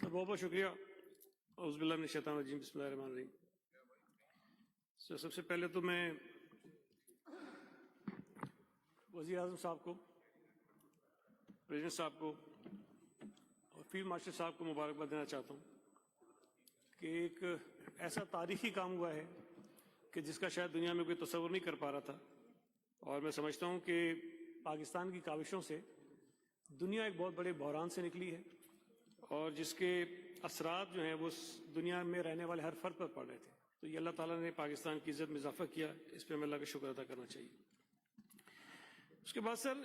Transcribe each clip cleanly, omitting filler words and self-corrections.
سر بہت بہت شکریہ. اعوذ باللہ من الشیطان الرجیم. بسم اللہ الرحمن الرحیم. سب سے پہلے تو میں وزیر اعظم صاحب کو، پریزیڈنٹ صاحب کو اور فیلڈ مارشل صاحب کو مبارکباد دینا چاہتا ہوں کہ ایک ایسا تاریخی کام ہوا ہے کہ جس کا شاید دنیا میں کوئی تصور نہیں کر پا رہا تھا، اور میں سمجھتا ہوں کہ پاکستان کی کاوشوں سے دنیا ایک بہت بڑے بحران سے نکلی ہے، اور جس کے اثرات جو ہیں وہ دنیا میں رہنے والے ہر فرد پر پڑ رہے تھے. تو یہ اللہ تعالیٰ نے پاکستان کی عزت میں اضافہ کیا، اس پہ ہمیں اللہ کا شکر ادا کرنا چاہیے. اس کے بعد سر،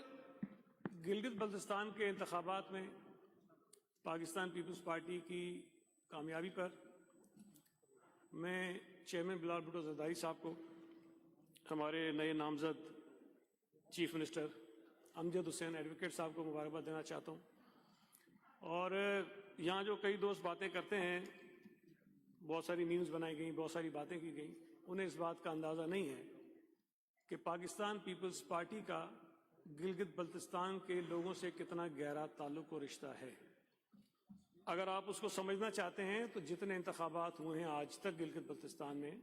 گلگت بلتستان کے انتخابات میں پاکستان پیپلز پارٹی کی کامیابی پر میں چیئرمین بلال بھٹو زرداری صاحب کو، ہمارے نئے نامزد چیف منسٹر امجد حسین ایڈوکیٹ صاحب کو مبارکباد دینا چاہتا ہوں. اور یہاں جو کئی دوست باتیں کرتے ہیں، بہت ساری نیوز بنائی گئیں، بہت ساری باتیں کی گئیں، انہیں اس بات کا اندازہ نہیں ہے کہ پاکستان پیپلز پارٹی کا گلگت بلتستان کے لوگوں سے کتنا گہرا تعلق و رشتہ ہے. اگر آپ اس کو سمجھنا چاہتے ہیں تو جتنے انتخابات ہوئے ہیں آج تک گلگت بلتستان میں،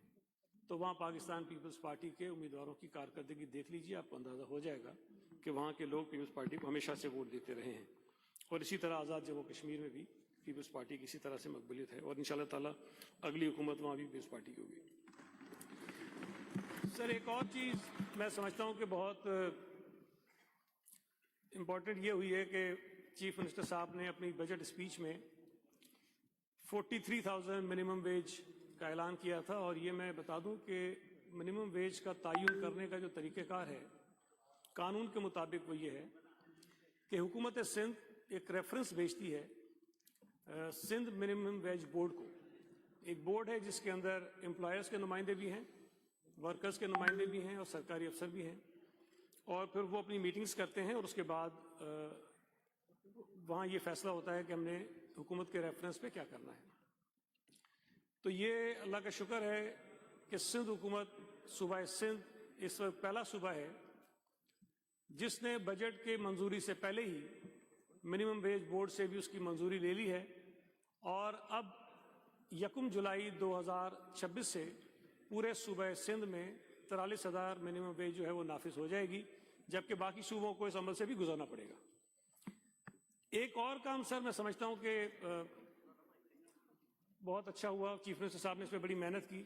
تو وہاں پاکستان پیپلز پارٹی کے امیدواروں کی کارکردگی دیکھ لیجیے، آپ کو اندازہ ہو جائے گا کہ وہاں کے لوگ پیپلز پارٹی کو ہمیشہ سے ووٹ دیتے رہے ہیں. اور اسی طرح آزاد جموں کشمیر میں بھی پیپلز پارٹی کی اسی طرح سے مقبولیت ہے، اور انشاءاللہ تعالیٰ اگلی حکومت وہاں بھی پیپلز پارٹی کی ہوگی. سر ایک اور چیز میں سمجھتا ہوں کہ بہت امپورٹنٹ یہ ہوئی ہے کہ چیف منسٹر صاحب نے اپنی بجٹ اسپیچ میں 43,000 منیمم ویج کا اعلان کیا تھا. اور یہ میں بتا دوں کہ منیمم ویج کا تعین کرنے کا جو طریقہ کار ہے قانون کے مطابق وہ یہ ہے کہ حکومت سندھ ایک ریفرنس بھیجتی ہے سندھ منیمم ویج بورڈ کو. ایک بورڈ ہے جس کے اندر امپلائرز کے نمائندے بھی ہیں، ورکرز کے نمائندے بھی ہیں اور سرکاری افسر بھی ہیں، اور پھر وہ اپنی میٹنگز کرتے ہیں، اور اس کے بعد وہاں یہ فیصلہ ہوتا ہے کہ ہم نے حکومت کے ریفرنس پہ کیا کرنا ہے. تو یہ اللہ کا شکر ہے کہ سندھ حکومت، صوبہ سندھ اس وقت پہلا صوبہ ہے جس نے بجٹ کے منظوری سے پہلے ہی منیمم ویج بورڈ سے بھی اس کی منظوری لے لی ہے، اور اب 1 جولائی 2026 سے پورے صوبہ سندھ میں 43,000 منیمم ویج جو ہے وہ نافذ ہو جائے گی، جبکہ باقی صوبوں کو اس عمل سے بھی گزرنا پڑے گا. ایک اور کام سر میں سمجھتا ہوں کہ بہت اچھا ہوا، چیف منسٹر صاحب نے اس پہ بڑی محنت کی،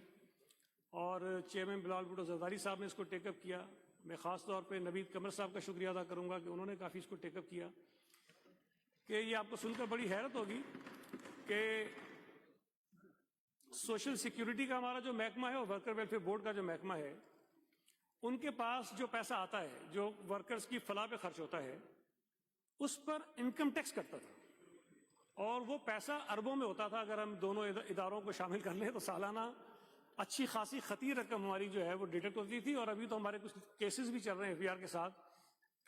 اور چیئرمین بلال بھٹو زرداری صاحب نے اس کو ٹیک اپ کیا. میں خاص طور پہ نوید قمر صاحب کا شکریہ ادا کروں گا کہ انہوں نے کافی اس کو ٹیک اپ کیا. کہ یہ آپ کو سن کر بڑی حیرت ہوگی کہ سوشل سیکیورٹی کا ہمارا جو محکمہ ہے اور ورکر ویلفیئر بورڈ کا جو محکمہ ہے، ان کے پاس جو پیسہ آتا ہے جو ورکرز کی فلاح پہ خرچ ہوتا ہے، اس پر انکم ٹیکس کٹتا تھا، اور وہ پیسہ اربوں میں ہوتا تھا. اگر ہم دونوں اداروں کو شامل کر لیں تو سالانہ اچھی خاصی خطیر رقم ہماری جو ہے وہ ڈیٹیکٹ ہوتی تھی. اور ابھی تو ہمارے کچھ کیسز بھی چل رہے ہیں FBR کے ساتھ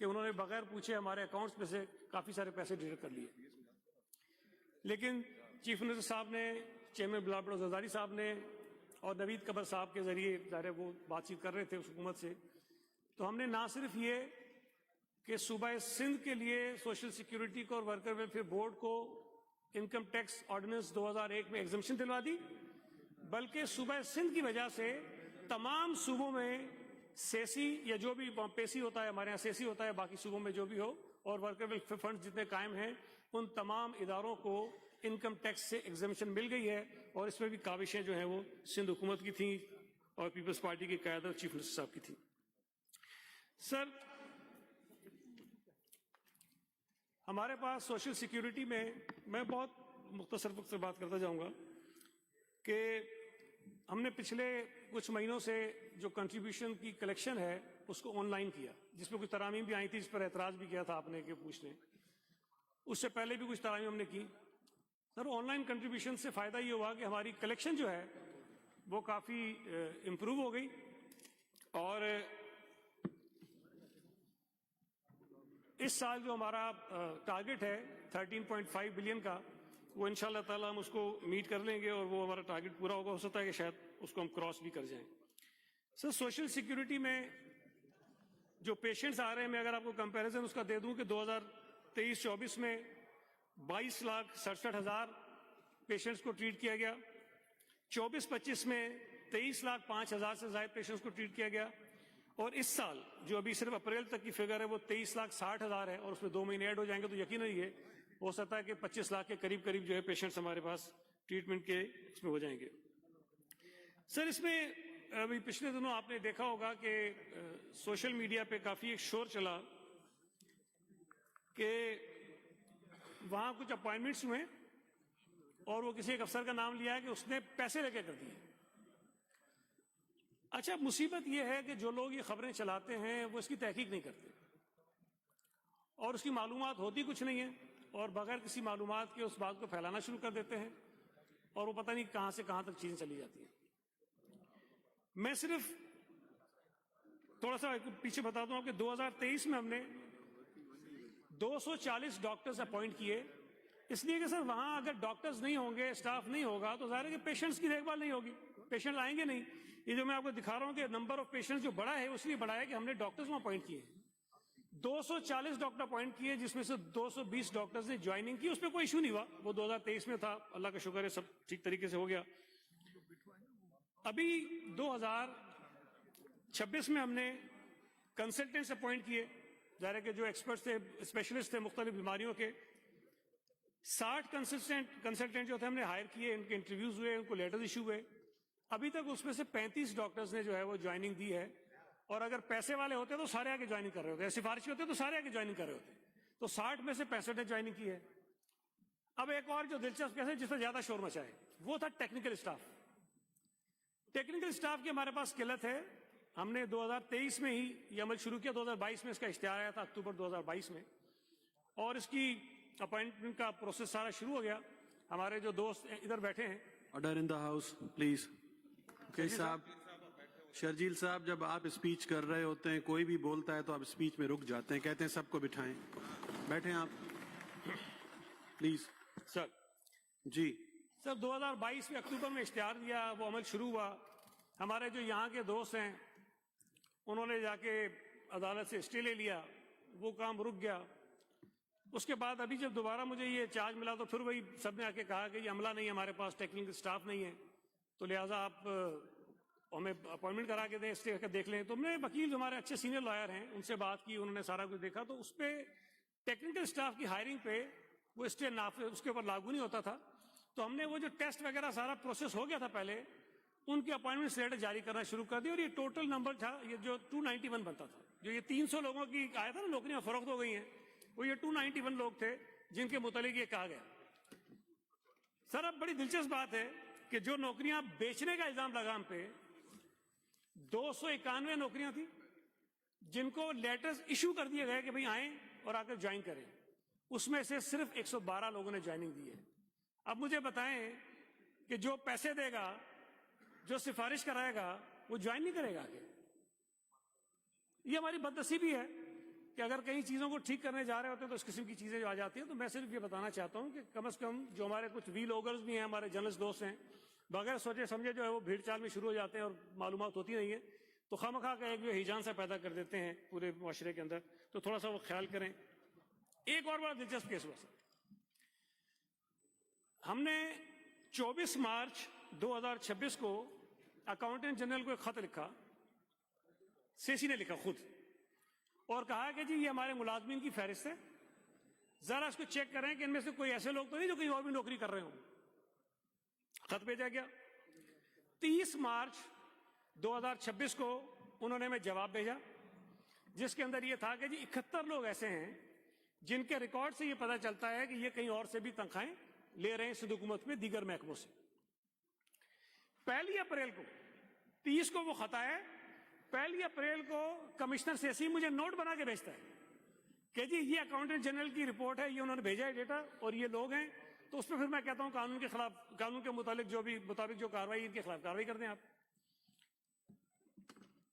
کہ انہوں نے بغیر پوچھے ہمارے اکاؤنٹس میں سے کافی سارے پیسے ڈیٹیکٹ کر لیے. لیکن چیف منسٹر صاحب نے، چیئرمین بلال بھٹو زرداری صاحب نے اور نوید قمر صاحب کے ذریعے ظاہر وہ بات چیت کر رہے تھے اس حکومت سے، تو ہم نے نہ صرف یہ کہ صوبہ سندھ کے لیے سوشل سیکیورٹی کو اور ورکر ویلفیئر بورڈ کو انکم ٹیکس آرڈیننس 2001 میں ایگزمپشن دلوا دی، بلکہ صوبہ سندھ کی وجہ سے تمام صوبوں میں سیسی یا جو بھی پیسی ہوتا ہے، ہمارے یہاں سیسی ہوتا ہے، باقی صوبوں میں جو بھی ہو، اور ورکر ویلفیئر فنڈ جتنے قائم ہیں ان تمام اداروں کو انکم ٹیکس سے ایگزمپشن مل گئی ہے. اور اس میں بھی کاوشیں جو ہیں وہ سندھ حکومت کی تھیں اور پیپلز پارٹی کی قیادت چیف منسٹر صاحب کی تھی. سر ہمارے پاس سوشل سیکیورٹی میں بہت مختصر وقت سے بات کرتا جاؤں گا کہ ہم نے پچھلے کچھ مہینوں سے جو کنٹریبیوشن کی کلیکشن ہے اس کو آن لائن کیا، جس پہ کچھ ترامیم بھی آئی تھی، اس پر اعتراض بھی کیا تھا آپ نے کہ پوچھنے. اس سے پہلے بھی کچھ ترامیم ہم نے کی. سر آن لائن کنٹریبیوشن سے فائدہ یہ ہوا کہ ہماری کلیکشن جو ہے وہ کافی امپروو ہو گئی، اور اس سال جو ہمارا ٹارگٹ ہے 13.5 بلین کا، وہ انشاءاللہ تعالی ہم اس کو میٹ کر لیں گے، اور وہ ہمارا ٹارگٹ پورا ہوگا. ہو سکتا ہے کہ شاید اس کو ہم کراس بھی کر جائیں. سر سوشل سیکیورٹی میں جو پیشنٹس آ رہے ہیں، میں اگر آپ کو کمپیریزن اس کا دے دوں کہ 2023-24 میں 22,67,000 پیشنٹس کو ٹریٹ کیا گیا. 24-25 میں 23,05,000 سے زائد پیشنٹس کو ٹریٹ کیا گیا. اور اس سال جو ابھی صرف اپریل تک کی فگر ہے وہ 23,60,000 ہے, اور اس میں 2 مہینے ایڈ ہو جائیں گے تو یقیناً یہ ہو سکتا ہے کہ 25 لاکھ کے قریب جو ہے پیشنٹس ہمارے پاس ٹریٹمنٹ کے اس میں ہو جائیں گے. سر اس میں ابھی پچھلے دنوں آپ نے دیکھا ہوگا کہ سوشل میڈیا پہ کافی ایک شور چلا کہ وہاں کچھ اپوائنٹمنٹس ہوئے اور وہ کسی ایک افسر کا نام لیا ہے کہ اس نے پیسے لے کے کر دیے. اچھا مصیبت یہ ہے کہ جو لوگ یہ خبریں چلاتے ہیں وہ اس کی تحقیق نہیں کرتے اور اس کی معلومات ہوتی کچھ نہیں ہے, اور بغیر کسی معلومات کے اس بات کو پھیلانا شروع کر دیتے ہیں اور وہ پتہ نہیں کہاں سے کہاں تک چیزیں چلی جاتی ہیں. میں صرف تھوڑا سا پیچھے بتا دوں آپ کہ 2023 میں ہم نے 240 ڈاکٹرز اپوائنٹ کیے, اس لیے کہ سر وہاں اگر ڈاکٹرز نہیں ہوں گے, اسٹاف نہیں ہوگا تو ظاہر ہے کہ پیشنٹس کی دیکھ بھال نہیں ہوگی, پیشنٹ آئیں گے نہیں. یہ جو میں آپ کو دکھا رہا ہوں کہ نمبر آف پیشنٹس جو بڑا ہے اس لیے بڑا ہے کہ ہم نے ڈاکٹرز وہاں اپوائنٹ کیے. 240 ڈاکٹر اپوائنٹ کیے جس میں سے 220 ڈاکٹرز نے جوائننگ کی, اس پہ کوئی ایشو نہیں ہوا. وہ 2023 میں تھا, اللہ کا شکر ہے سب ٹھیک طریقے سے ہو گیا. ابھی 2026 میں ہم نے کنسلٹنٹس اپوائنٹ کیے, ظاہر ہے کہ جو ایکسپرٹس تھے, اسپیشلسٹ تھے مختلف بیماریوں کے. 60 کنسلٹنٹ جو تھے ہم نے ہائر کیے, ان کے انٹرویوز ہوئے, ان کو لیٹرز ایشو ہوئے. ابھی تک اس میں سے 35 ڈاکٹرز نے جو ہے وہ جوائننگ دی ہے, اور اگر پیسے والے ہوتے تو سارے آگے جوائننگ کر رہے ہوتے, سفارشی ہوتے تو سارے آگے جوائننگ کر رہے ہوتے. تو 60 میں سے 65 نے جوائننگ کی ہے. اب ایک اور جو دلچسپ کیس ہے جس پر زیادہ شور مچا ہے وہ تھا ٹیکنیکل اسٹاف. ٹیکنیکل اسٹاف کی ہمارے پاس قلت ہے. ہم نے 2023 میں ہی یہ عمل شروع کیا, 2022 میں اس کا اشتہار آیا تھا اکتوبر 2022 میں, اور اس کی اپوائنٹمنٹ کا پروسیس سارا شروع ہو گیا. ہمارے جو دوست ادھر بیٹھے ہیں, order in the house please. صاحب شرجیل صاحب, جب آپ اسپیچ کر رہے ہوتے ہیں کوئی بھی بولتا ہے تو آپ اسپیچ میں رک جاتے ہیں, کہتے ہیں سب کو بٹھائیں. بیٹھیں آپ پلیز. سر جی سر 2022 میں اکتوبر میں اشتہار دیا, وہ عمل شروع ہوا. ہمارے جو یہاں کے دوست ہیں انہوں نے جا کے عدالت سے اسٹے لے لیا, وہ کام رک گیا. اس کے بعد ابھی جب دوبارہ مجھے یہ چارج ملا تو پھر وہی سب نے آ کے کہا کہ یہ عملہ نہیں ہے ہمارے پاس, ٹیکنیکل اسٹاف نہیں ہے, تو لہٰذا آپ ہمیں اپوائنٹمنٹ کرا کے دیں, اسٹے کر دیکھ لیں. تو ہم نے وکیل جو ہمارے اچھے سینئر لائر ہیں ان سے بات کی, انہوں نے سارا کچھ دیکھا, تو اس پہ ٹیکنیکل اسٹاف کی ہائرنگ پہ وہ اسٹے اس کے اوپر لاگو نہیں ہوتا تھا. تو ہم نے وہ جو ٹیسٹ وغیرہ سارا پروسیس ہو گیا تھا پہلے, ان کی اپوائنٹمنٹ لیٹر جاری کرنا شروع کر دی, اور یہ ٹوٹل نمبر تھا یہ جو 291 بنتا تھا. جو یہ 300 لوگوں کی آیا تھا نا نوکریاں فروخت ہو گئی ہیں, وہ یہ 291 لوگ تھے جن کے متعلق یہ کہا گیا. سر اب بڑی دلچسپ بات ہے کہ جو نوکریاں بیچنے کا الزام لگا ہم پہ, 291 نوکریاں تھیں جن کو لیٹرز ایشو کر دیے گئے کہ بھئی آئیں اور آ کر جوائن کریں. اس میں سے صرف 112 لوگوں نے جوائننگ دی ہے. اب مجھے بتائیں کہ جو پیسے دے گا, جو سفارش کرائے گا, وہ جوائن نہیں کرے گا آگے. یہ ہماری بدنصیبی ہے کہ اگر کئی چیزوں کو ٹھیک کرنے جا رہے ہوتے ہیں تو اس قسم کی چیزیں جو آ جاتی ہیں. تو میں صرف یہ بتانا چاہتا ہوں کہ کم از کم جو ہمارے کچھ وی لوگرز بھی ہیں, ہمارے جرنلسٹ دوست ہیں, بغیر سوچے سمجھے جو ہے وہ بھیڑ چال میں شروع ہو جاتے ہیں اور معلومات ہوتی نہیں ہے, تو خواہ کا ایک جو ہیجان سا پیدا کر دیتے ہیں پورے معاشرے کے اندر. تو تھوڑا سا وہ خیال کریں. ایک اور بڑا دلچسپ کیس ہوا سر, ہم نے 24 مارچ 2026 کو اکاؤنٹنٹ جنرل کو ایک خط لکھا, سیسی نے لکھا خود, اور کہا کہ جی یہ ہمارے ملازمین کی فہرست ہے, ذرا اس کو چیک کریں کہ ان میں سے کوئی ایسے لوگ تو نہیں جو کہیں اور بھی نوکری کر رہے ہوں. خط بھیجا گیا. 30 مارچ 2026 کو انہوں نے ہمیں جواب بھیجا جس کے اندر یہ تھا کہ جی 71 لوگ ایسے ہیں جن کے ریکارڈ سے یہ پتہ چلتا ہے کہ یہ کہیں اور سے بھی تنخواہیں لے رہے ہیں سندھ حکومت میں دیگر محکموں سے. 1 اپریل کو 30 کو وہ خط آیا, 1 اپریل کو کمشنر سیسی مجھے نوٹ بنا کے بھیجتا ہے کہ جی یہ اکاؤنٹنٹ جنرل کی رپورٹ ہے, یہ انہوں نے بھیجا ہے ڈیٹا, اور یہ لوگ ہیں. تو اس پہ پھر میں کہتا ہوں قانون کے خلاف, قانون کے مطابق جو کاروائی ان کے خلاف کاروائی کر دیں آپ.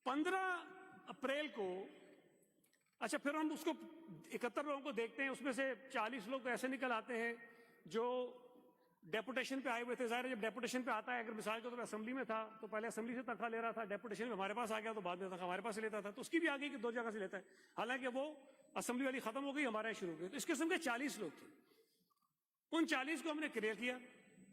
15 اپریل کو اچھا پھر ہم اس کو 71 لوگوں کو دیکھتے ہیں, اس میں سے 40 لوگ تو ایسے نکل آتے ہیں جو ڈیپوٹیشن پہ آئے ہوئے تھے. ظاہر ہے جب ڈیپوٹیشن پہ آتا ہے, اگر مثال کے طور پہ اسمبلی میں تھا تو پہلے اسمبلی سے تنخواہ لے رہا تھا, ڈیپوٹیشن میں ہمارے پاس آ گیا تو بعد میں تنخواہ ہمارے پاس سے لیتا تھا. تو اس کی بھی آ گئی کہ 2 جگہ سے لیتا ہے, حالانکہ وہ اسمبلی والی ختم ہو گئی, ہمارے شروع ہوئی. تو اس قسم کے 40 لوگ تھے. ان 40 کو ہم نے کلیئر کیا,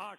8,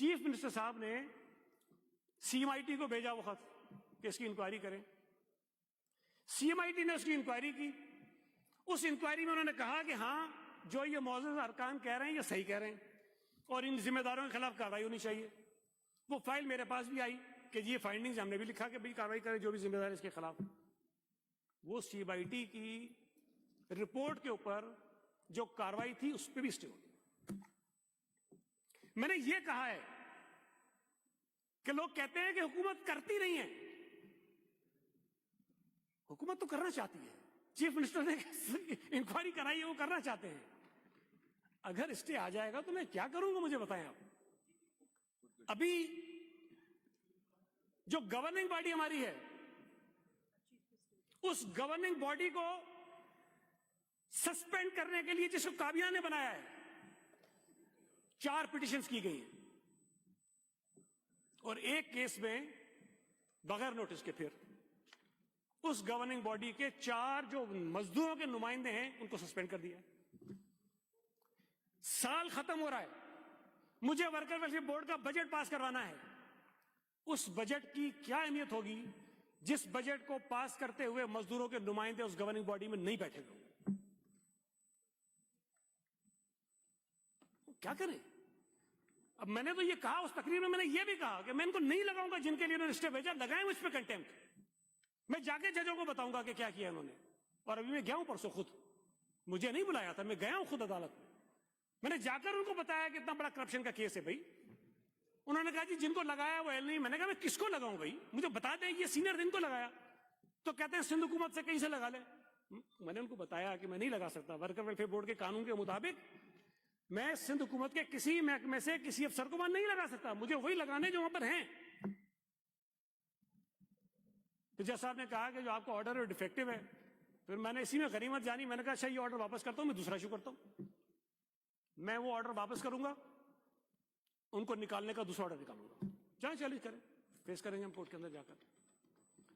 چیف منسٹر صاحب نے CMIT کو بھیجا وہ خط کہ اس کی انکوائری کریں. CMIT نے اس کی انکوائری کی. اس انکوائری میں انہوں نے کہا کہ ہاں جو یہ معزز ارکان کہہ رہے ہیں یہ صحیح کہہ رہے ہیں اور ان ذمہ داروں کے خلاف کارروائی ہونی چاہیے. وہ فائل میرے پاس بھی آئی کہ یہ فائنڈنگز ہم نے بھی لکھا کہ بھائی کارروائی کریں جو بھی ذمہ دار ہے اس کے خلاف. وہ CMIT کی رپورٹ کے اوپر جو کارروائی تھی اس پہ بھی اسٹے ہو گئی. میں نے یہ کہا ہے کہ لوگ کہتے ہیں کہ حکومت کرتی نہیں ہے. حکومت تو کرنا چاہتی ہے. چیف منسٹر نے انکوائری کرائی ہے, وہ کرنا چاہتے ہیں. اگر اسٹے آ جائے گا تو میں کیا کروں گا مجھے بتائیں آپ. ابھی جو گورننگ باڈی ہماری ہے اس گورننگ باڈی کو سسپینڈ کرنے کے لیے جس کو کابینہ نے بنایا ہے 4 پٹیشنز کی گئی ہیں اور ایک کیس میں بغیر نوٹس کے پھر اس گورننگ باڈی کے 4 جو مزدوروں کے نمائندے ہیں ان کو سسپینڈ کر دیا. سال ختم ہو رہا ہے, مجھے ورکر ویلفیئر بورڈ کا بجٹ پاس کروانا ہے. اس بجٹ کی کیا اہمیت ہوگی جس بجٹ کو پاس کرتے ہوئے مزدوروں کے نمائندے اس گورننگ باڈی میں نہیں بیٹھے ہوئے. کیا کریں؟ اب میں نے تو یہ کہا اس تقریر میں نے یہ بھی کہا کہ میں ان کو نہیں لگاؤں گا جن کے لیے انہوں نے اسٹے بھیجا, لگائیں مجھ پہ کنٹیمپٹ. میں جا کے ججوں کو بتاؤں گا کہ کیا کیا انہوں نے. اور ابھی میں گیا ہوں پرسوں خود, مجھے نہیں بلایا تھا, میں گیا ہوں خود عدالت میں. میں نے جا کر ان کو بتایا کہ اتنا بڑا کرپشن کا کیس ہے بھائی. انہوں نے کہا جی جن کو لگایا وہ نہیں. میں نے کہا میں کس کو لگاؤں بھائی, مجھے بتا دیں یہ سینئر دن کو لگایا. تو کہتے ہیں سندھ حکومت سے کہیں سے لگا لیں. میں نے ان کو بتایا کہ میں نہیں لگا سکتا. ورکر ویلفیئر بورڈ کے قانون کے مطابق میں سندھ حکومت کے کسی محکمے سے کسی افسر کو میں نہیں لگا سکتا. مجھے وہی لگانے جو وہاں پر ہیں. تو جج صاحب نے کہا کہ جو آپ کا آرڈر ہے ڈیفیکٹو ہے. پھر میں نے اسی میں غنیمت جانی. میں نے کہا اچھا یہ آرڈر واپس کرتا ہوں, میں دوسرا ایشو کرتا ہوں. میں وہ آرڈر واپس کروں گا, ان کو نکالنے کا دوسرا آرڈر نکالوں گا. جہاں چیلنج کریں فیس کریں گے ہم کورٹ کے اندر جا کر.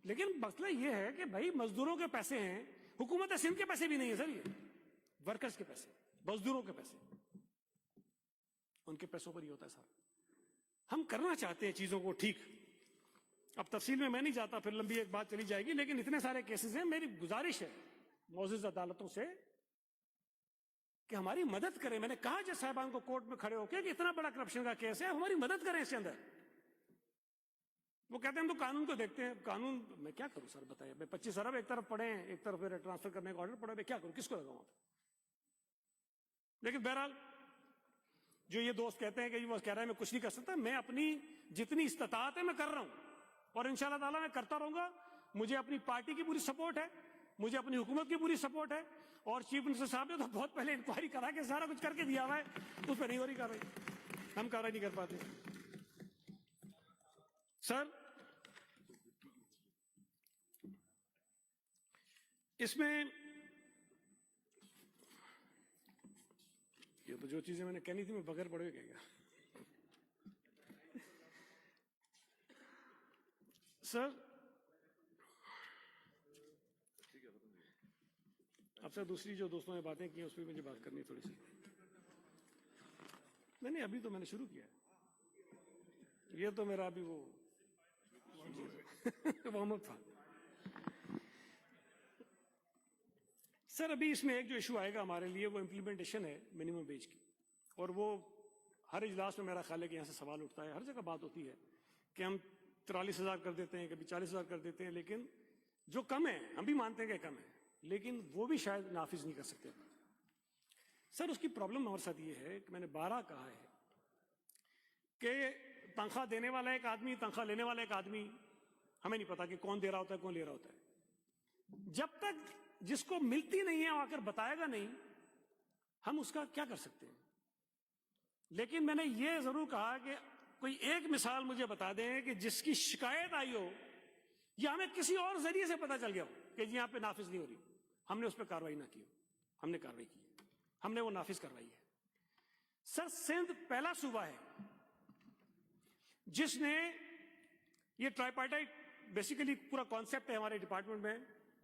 لیکن مسئلہ یہ ہے کہ بھائی مزدوروں کے پیسے ہیں, حکومت سندھ کے پیسے بھی نہیں ہے سر, یہ ورکرز کے پیسے, مزدوروں کے پیسے, ان کے پیسوں پر ہی ہوتا ہے سر. ہم کرنا چاہتے ہیں چیزوں کو ٹھیک. اب تفصیل میں نہیں جاتا, پھر لمبی ایک بات چلی جائے گی. لیکن اتنے سارے کیسز ہیں, میری گزارش ہے معزز عدالتوں سے کہ ہماری مدد کریں. میں نے کہا جج صاحبان کو کورٹ میں کھڑے ہو کے کہ اتنا بڑا کرپشن کا کیس ہے, ہماری مدد کریں اس کے اندر. وہ کہتے ہیں ہم تو قانون کو دیکھتے ہیں. قانون میں کیا کروں سر بتائیے. میں 25 ارب ایک طرف پڑے ہیں, ایک طرف میرے ٹرانسفر کرنے کا آرڈر پڑا, میں کیا کروں, کس کو لگاؤں. لیکن بہرحال جو یہ دوست کہتے ہیں کہ وہ کہہ رہا ہے میں کچھ نہیں کر سکتا, میں اپنی جتنی استطاعت ہے میں کر رہا ہوں اور انشاءاللہ تعالیٰ میں کرتا رہوں گا. مجھے اپنی پارٹی کی پوری سپورٹ ہے, مجھے اپنی حکومت کی پوری سپورٹ ہے. اور چیف منسٹر صاحب نے تو بہت پہلے انکوائری کرا کے سارا کچھ کر کے دیا ہوا ہے, اس پہ نہیں ہو رہی کارروائی. ہم کارروائی نہیں کر پاتے. سر اس میں یہ تو جو چیزیں میں نے کہنی تھی میں بغیر پڑھے کہہ گیا. سر اب سے دوسری جو دوستوں نے باتیں کی اس پہ مجھے بات کرنی ہے تھوڑی سی. نہیں ابھی تو میں نے شروع کیا ہے, یہ تو میرا ابھی وہ وارم اپ تھا. سر ابھی اس میں ایک جو ایشو آئے گا ہمارے لیے وہ امپلیمنٹیشن ہے منیمم ویج کی. اور وہ ہر اجلاس میں میرا خیال ہے کہ یہاں سے سوال اٹھتا ہے, ہر جگہ بات ہوتی ہے کہ ہم 43,000 کر دیتے ہیں, کبھی 40,000 کر دیتے ہیں. لیکن جو کم ہے ہم بھی مانتے ہیں کہ کم ہے, لیکن وہ بھی شاید نافذ نہیں کر سکتے. سر اس کی پرابلم ہمارے ساتھ یہ ہے کہ میں نے 12 کہا ہے کہ تنخواہ دینے والا ایک آدمی, تنخواہ لینے والا ایک آدمی, ہمیں نہیں پتا کہ کون دے رہا ہوتا ہے کون لے رہا ہوتا ہے. جب تک جس کو ملتی نہیں ہے وہ آ کر بتائے گا نہیں, ہم اس کا کیا کر سکتے ہیں. لیکن میں نے یہ ضرور کہا کہ کوئی ایک مثال مجھے بتا دیں کہ جس کی شکایت آئی ہو یا ہمیں کسی اور ذریعے سے پتا چل گیا ہو کہ جی یہاں پہ نافذ نہیں ہو رہی, ہم نے اس پہ کارروائی نہ کی ہو. ہم نے کارروائی کی ہے, ہم نے وہ نافذ کروائی ہے. سر سندھ پہلا صوبہ ہے جس نے یہ ٹرائیپارٹائٹ بیسیکلی پورا کانسیپٹ ہے ہمارے ڈپارٹمنٹ میں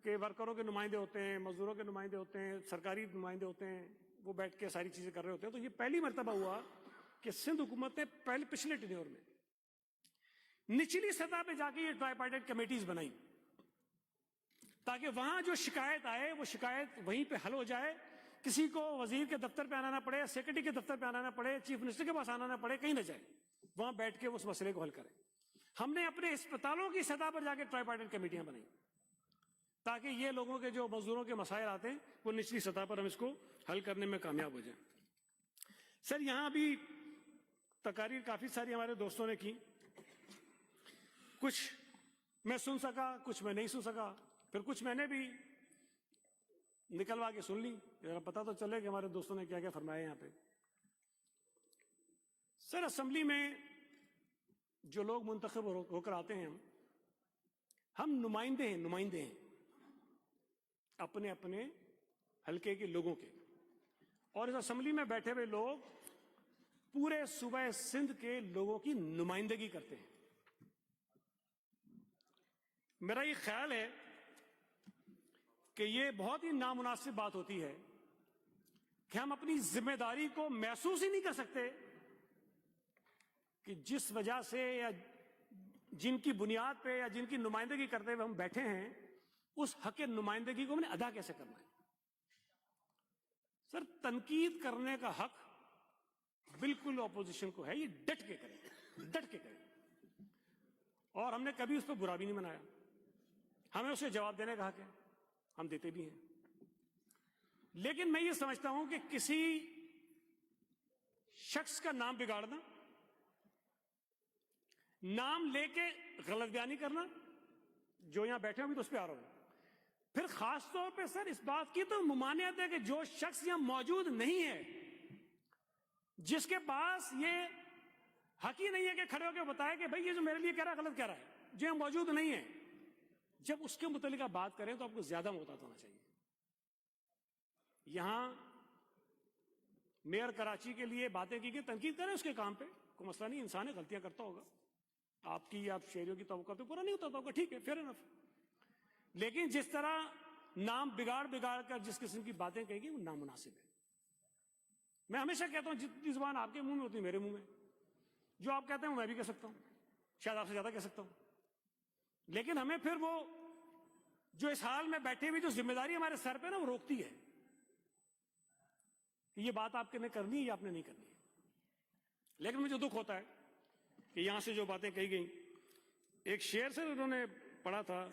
کہ ورکروں کے نمائندے ہوتے ہیں, مزدوروں کے نمائندے ہوتے ہیں, سرکاری نمائندے ہوتے ہیں, وہ بیٹھ کے ساری چیزیں کر رہے ہوتے ہیں. تو یہ پہلی مرتبہ ہوا کہ سندھ حکومت نے پچھلے ٹینیور میں نچلی سطح پہ جا کے یہ ٹرائیپارٹائٹ کمیٹیز بنائی تاکہ وہاں جو شکایت آئے وہ شکایت وہیں پہ حل ہو جائے, کسی کو وزیر کے دفتر پہ آنا نہ پڑے, سیکرٹری کے دفتر پہ آنا نہ پڑے, چیف منسٹر کے پاس آنا نہ پڑے, کہیں نہ جائے, وہاں بیٹھ کے اس مسئلے کو حل کریں. ہم نے اپنے اسپتالوں کی سطح پر جا کے ٹرائیپارٹائٹ کمیٹیاں بنائی تاکہ یہ لوگوں کے جو مزدوروں کے مسائل آتے ہیں وہ نچلی سطح پر ہم اس کو حل کرنے میں کامیاب ہو جائیں. سر یہاں بھی تقاریر کافی ساری ہمارے دوستوں نے کی, کچھ میں سن سکا, کچھ میں نہیں سن سکا, پھر کچھ میں نے بھی نکلوا کے سن لی, پتا تو چلے کہ ہمارے دوستوں نے کیا کیا فرمایا یہاں پہ. سر اسمبلی میں جو لوگ منتخب ہو کر آتے ہیں, ہم نمائندے ہیں اپنے اپنے حلقے کے لوگوں کے, اور اس اسمبلی میں بیٹھے ہوئے لوگ پورے صوبہ سندھ کے لوگوں کی نمائندگی کرتے ہیں. میرا یہ خیال ہے کہ یہ بہت ہی نامناسب بات ہوتی ہے کہ ہم اپنی ذمہ داری کو محسوس ہی نہیں کر سکتے کہ جس وجہ سے یا جن کی بنیاد پہ یا جن کی نمائندگی کرتے ہوئے ہم بیٹھے ہیں, اس حق نمائندگی کو ہم نے ادا کیسے کرنا ہے. سر تنقید کرنے کا حق بالکل اپوزیشن کو ہے, یہ ڈٹ کے کریں, اور ہم نے کبھی اس پہ برا بھی نہیں منایا. ہمیں اسے جواب دینے کا حق ہے, ہم دیتے بھی ہیں. لیکن میں یہ سمجھتا ہوں کہ کسی شخص کا نام بگاڑنا, نام لے کے غلط بیانی کرنا, جو یہاں بیٹھے ہوں بھی تو اس پہ آ رہا ہوں, پھر خاص طور پہ سر اس بات کی تو ممانعت ہے کہ جو شخص یہاں موجود نہیں ہے, جس کے پاس یہ حق ہی نہیں ہے کہ کھڑے ہو کے بتائے کہ بھائی یہ جو میرے لیے کہہ رہا ہے غلط کہہ رہا ہے, جو یہاں موجود نہیں ہے, جب اس کے متعلق آپ بات کریں تو آپ کو زیادہ محتاط ہونا چاہیے. یہاں میئر کراچی کے لیے باتیں کی کہ تنقید کریں اس کے کام پہ, کوئی مسئلہ نہیں, انسان ہے, غلطیاں کرتا ہوگا, آپ شہریوں کی توقع پہ پورا نہیں ہوتا ہوگا, ٹھیک ہے, فیئر انف. لیکن جس طرح نام بگاڑ کر جس قسم کی باتیں کہیں گی وہ نامناسب ہے. میں ہمیشہ کہتا ہوں جتنی زبان آپ کے منہ میں ہوتی ہے میرے منہ میں, جو آپ کہتے ہیں وہ میں بھی کہہ سکتا ہوں, شاید آپ سے زیادہ کہہ سکتا ہوں. لیکن ہمیں پھر وہ جو اس حال میں بیٹھے ہوئے جو ذمہ داری ہمارے سر پہ نا وہ روکتی ہے کہ یہ بات آپ نے کرنی ہے یا آپ نے نہیں کرنی ہے. لیکن مجھے دکھ ہوتا ہے کہ یہاں سے جو باتیں کہی گئیں, ایک شعر سے انہوں نے پڑھا تھا,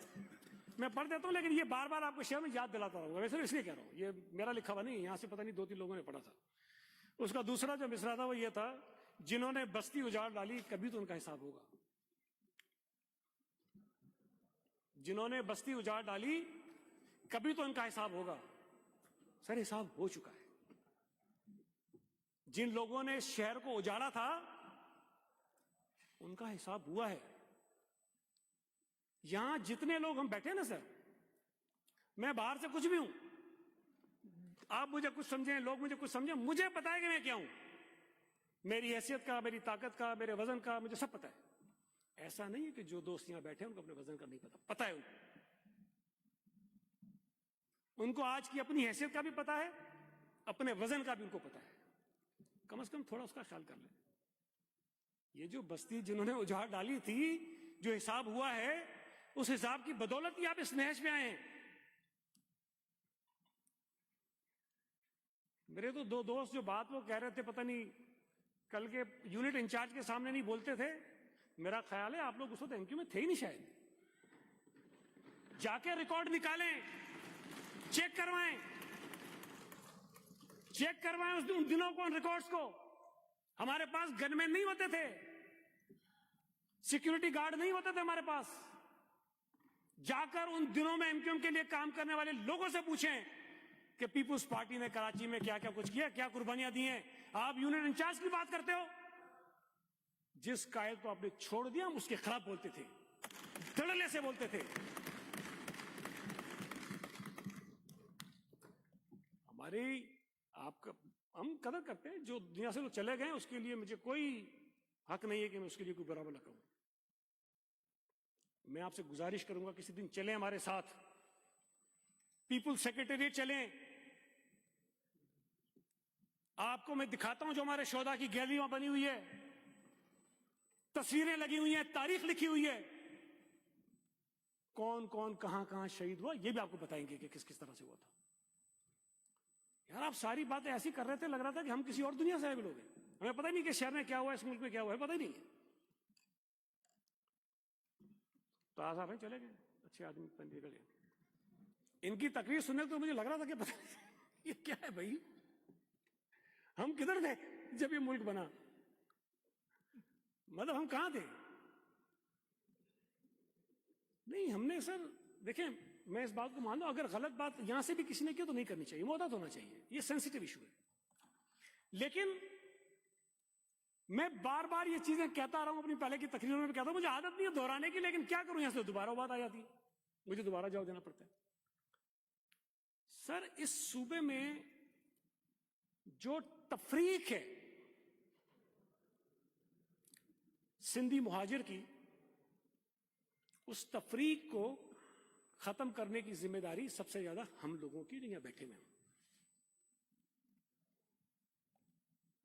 میں پڑھ دیتا ہوں لیکن یہ بار بار آپ کو شعر میں یاد دلاتا رہوں گا, ویسے اس لیے کہہ رہا ہوں, یہ میرا لکھا ہوا نہیں, یہاں سے پتہ نہیں 2-3 لوگوں نے پڑھا تھا. اس کا دوسرا جو مصرع تھا وہ یہ تھا, جنہوں نے بستی اجاڑ ڈالی کبھی تو ان کا حساب ہوگا. جنہوں نے بستی اجاڑ ڈالی کبھی تو ان کا حساب ہوگا. سر حساب ہو چکا ہے. جن لوگوں نے اس شہر کو اجاڑا تھا ان کا حساب ہوا ہے. یہاں جتنے لوگ ہم بیٹھے نا سر, میں باہر سے کچھ بھی ہوں, آپ مجھے کچھ سمجھیں, لوگ مجھے کچھ سمجھیں, مجھے پتا ہے کہ میں کیا ہوں, میری حیثیت کا, میری طاقت کا, میرے وزن کا مجھے سب پتا ہے. ایسا نہیں ہے کہ جو دوست یہاں بیٹھے ہیں ان کو اپنے وزن کا نہیں پتا ہے. ان کو آج کی اپنی حیثیت کا بھی پتا ہے, اپنے وزن کا بھی ان کو پتا ہے. کم از کم تھوڑا اس کا خیال کر لیں. یہ جو بستی جنہوں نے اجاڑ ڈالی تھی, جو حساب ہوا ہے, اس حساب کی بدولت ہی آپ اس نہج میں آئے ہیں. میرے تو 2 دوست جو بات وہ کہہ رہے تھے, پتہ نہیں کل کے یونٹ انچارج کے سامنے نہیں بولتے تھے, میرا خیال ہے آپ لوگ اس وقت ایم کیو میں تھے ہی نہیں شاید. جا کے ریکارڈ نکالیں, چیک کروائیں ان دنوں کو, ان ریکارڈز کو. ہمارے پاس گن مین نہیں ہوتے تھے, سیکیورٹی گارڈ نہیں ہوتے تھے ہمارے پاس. جا کر ان دنوں میں ایم کیو ایم کے لیے کام کرنے والے لوگوں سے پوچھیں کہ پیپلز پارٹی نے کراچی میں کیا کیا کچھ کیا, کیا قربانیاں دی ہیں. آپ یونٹ انچارج کی بات کرتے ہو, جس قائد کو آپ نے چھوڑ دیا ہم اس کے خلاف بولتے تھے, دھڑلے سے بولتے تھے. ہماری آپ کا ہم قدر کرتے ہیں, جو دنیا سے لوگ چلے گئے اس کے لیے مجھے کوئی حق نہیں ہے کہ میں اس کے لیے کوئی برا بھلا کہوں. میں آپ سے گزارش کروں گا کسی دن چلیں ہمارے ساتھ, پیپل سیکریٹریٹ چلیں, آپ کو میں دکھاتا ہوں جو ہمارے شہداء کی گیلری وہاں بنی ہوئی ہے, تصویریں لگی ہوئی ہیں, تاریخ لکھی ہوئی ہے, کون کون کہاں کہاں شہید ہوا یہ بھی آپ کو بتائیں گے کہ کس کس طرح سے ہوا تھا. یار آپ ساری باتیں ایسی کر رہے تھے, لگ رہا تھا کہ ہم کسی اور دنیا سے آئے لوگ ہیں, ہمیں پتہ ہی نہیں کہ شہر میں کیا ہوا ہے, اس ملک میں کیا ہوا ہے, پتہ ہی نہیں ہے. تو صاحب ہیں چلے گئے, اچھے آدمی نکل گئے. ان کی تقریر سننے تو مجھے لگ رہا تھا کہ پتہ نہیں یہ کیا ہے بھائی, ہم کدھر تھے جب یہ ملک بنا, مطلب ہم کہاں تھے. نہیں ہم نے سر دیکھیں, میں اس بات کو مان لوں, اگر غلط بات یہاں سے بھی کسی نے کی تو نہیں کرنی چاہیے, محتاط ہونا چاہیے, یہ سینسیٹیو ایشو ہے. لیکن میں بار بار یہ چیزیں کہتا رہا ہوں, اپنی پہلے کی تقریروں میں بھی کہتا ہوں, مجھے عادت نہیں ہے دہرانے کی, لیکن کیا کروں, یہاں سے دوبارہ بات آ جاتی ہے, مجھے دوبارہ جواب دینا پڑتا ہے. سر اس صوبے میں جو تفریق ہے سندھی مہاجر کی, اس تفریق کو ختم کرنے کی ذمہ داری سب سے زیادہ ہم لوگوں کی جو یہاں بیٹھے ہوئے ہیں.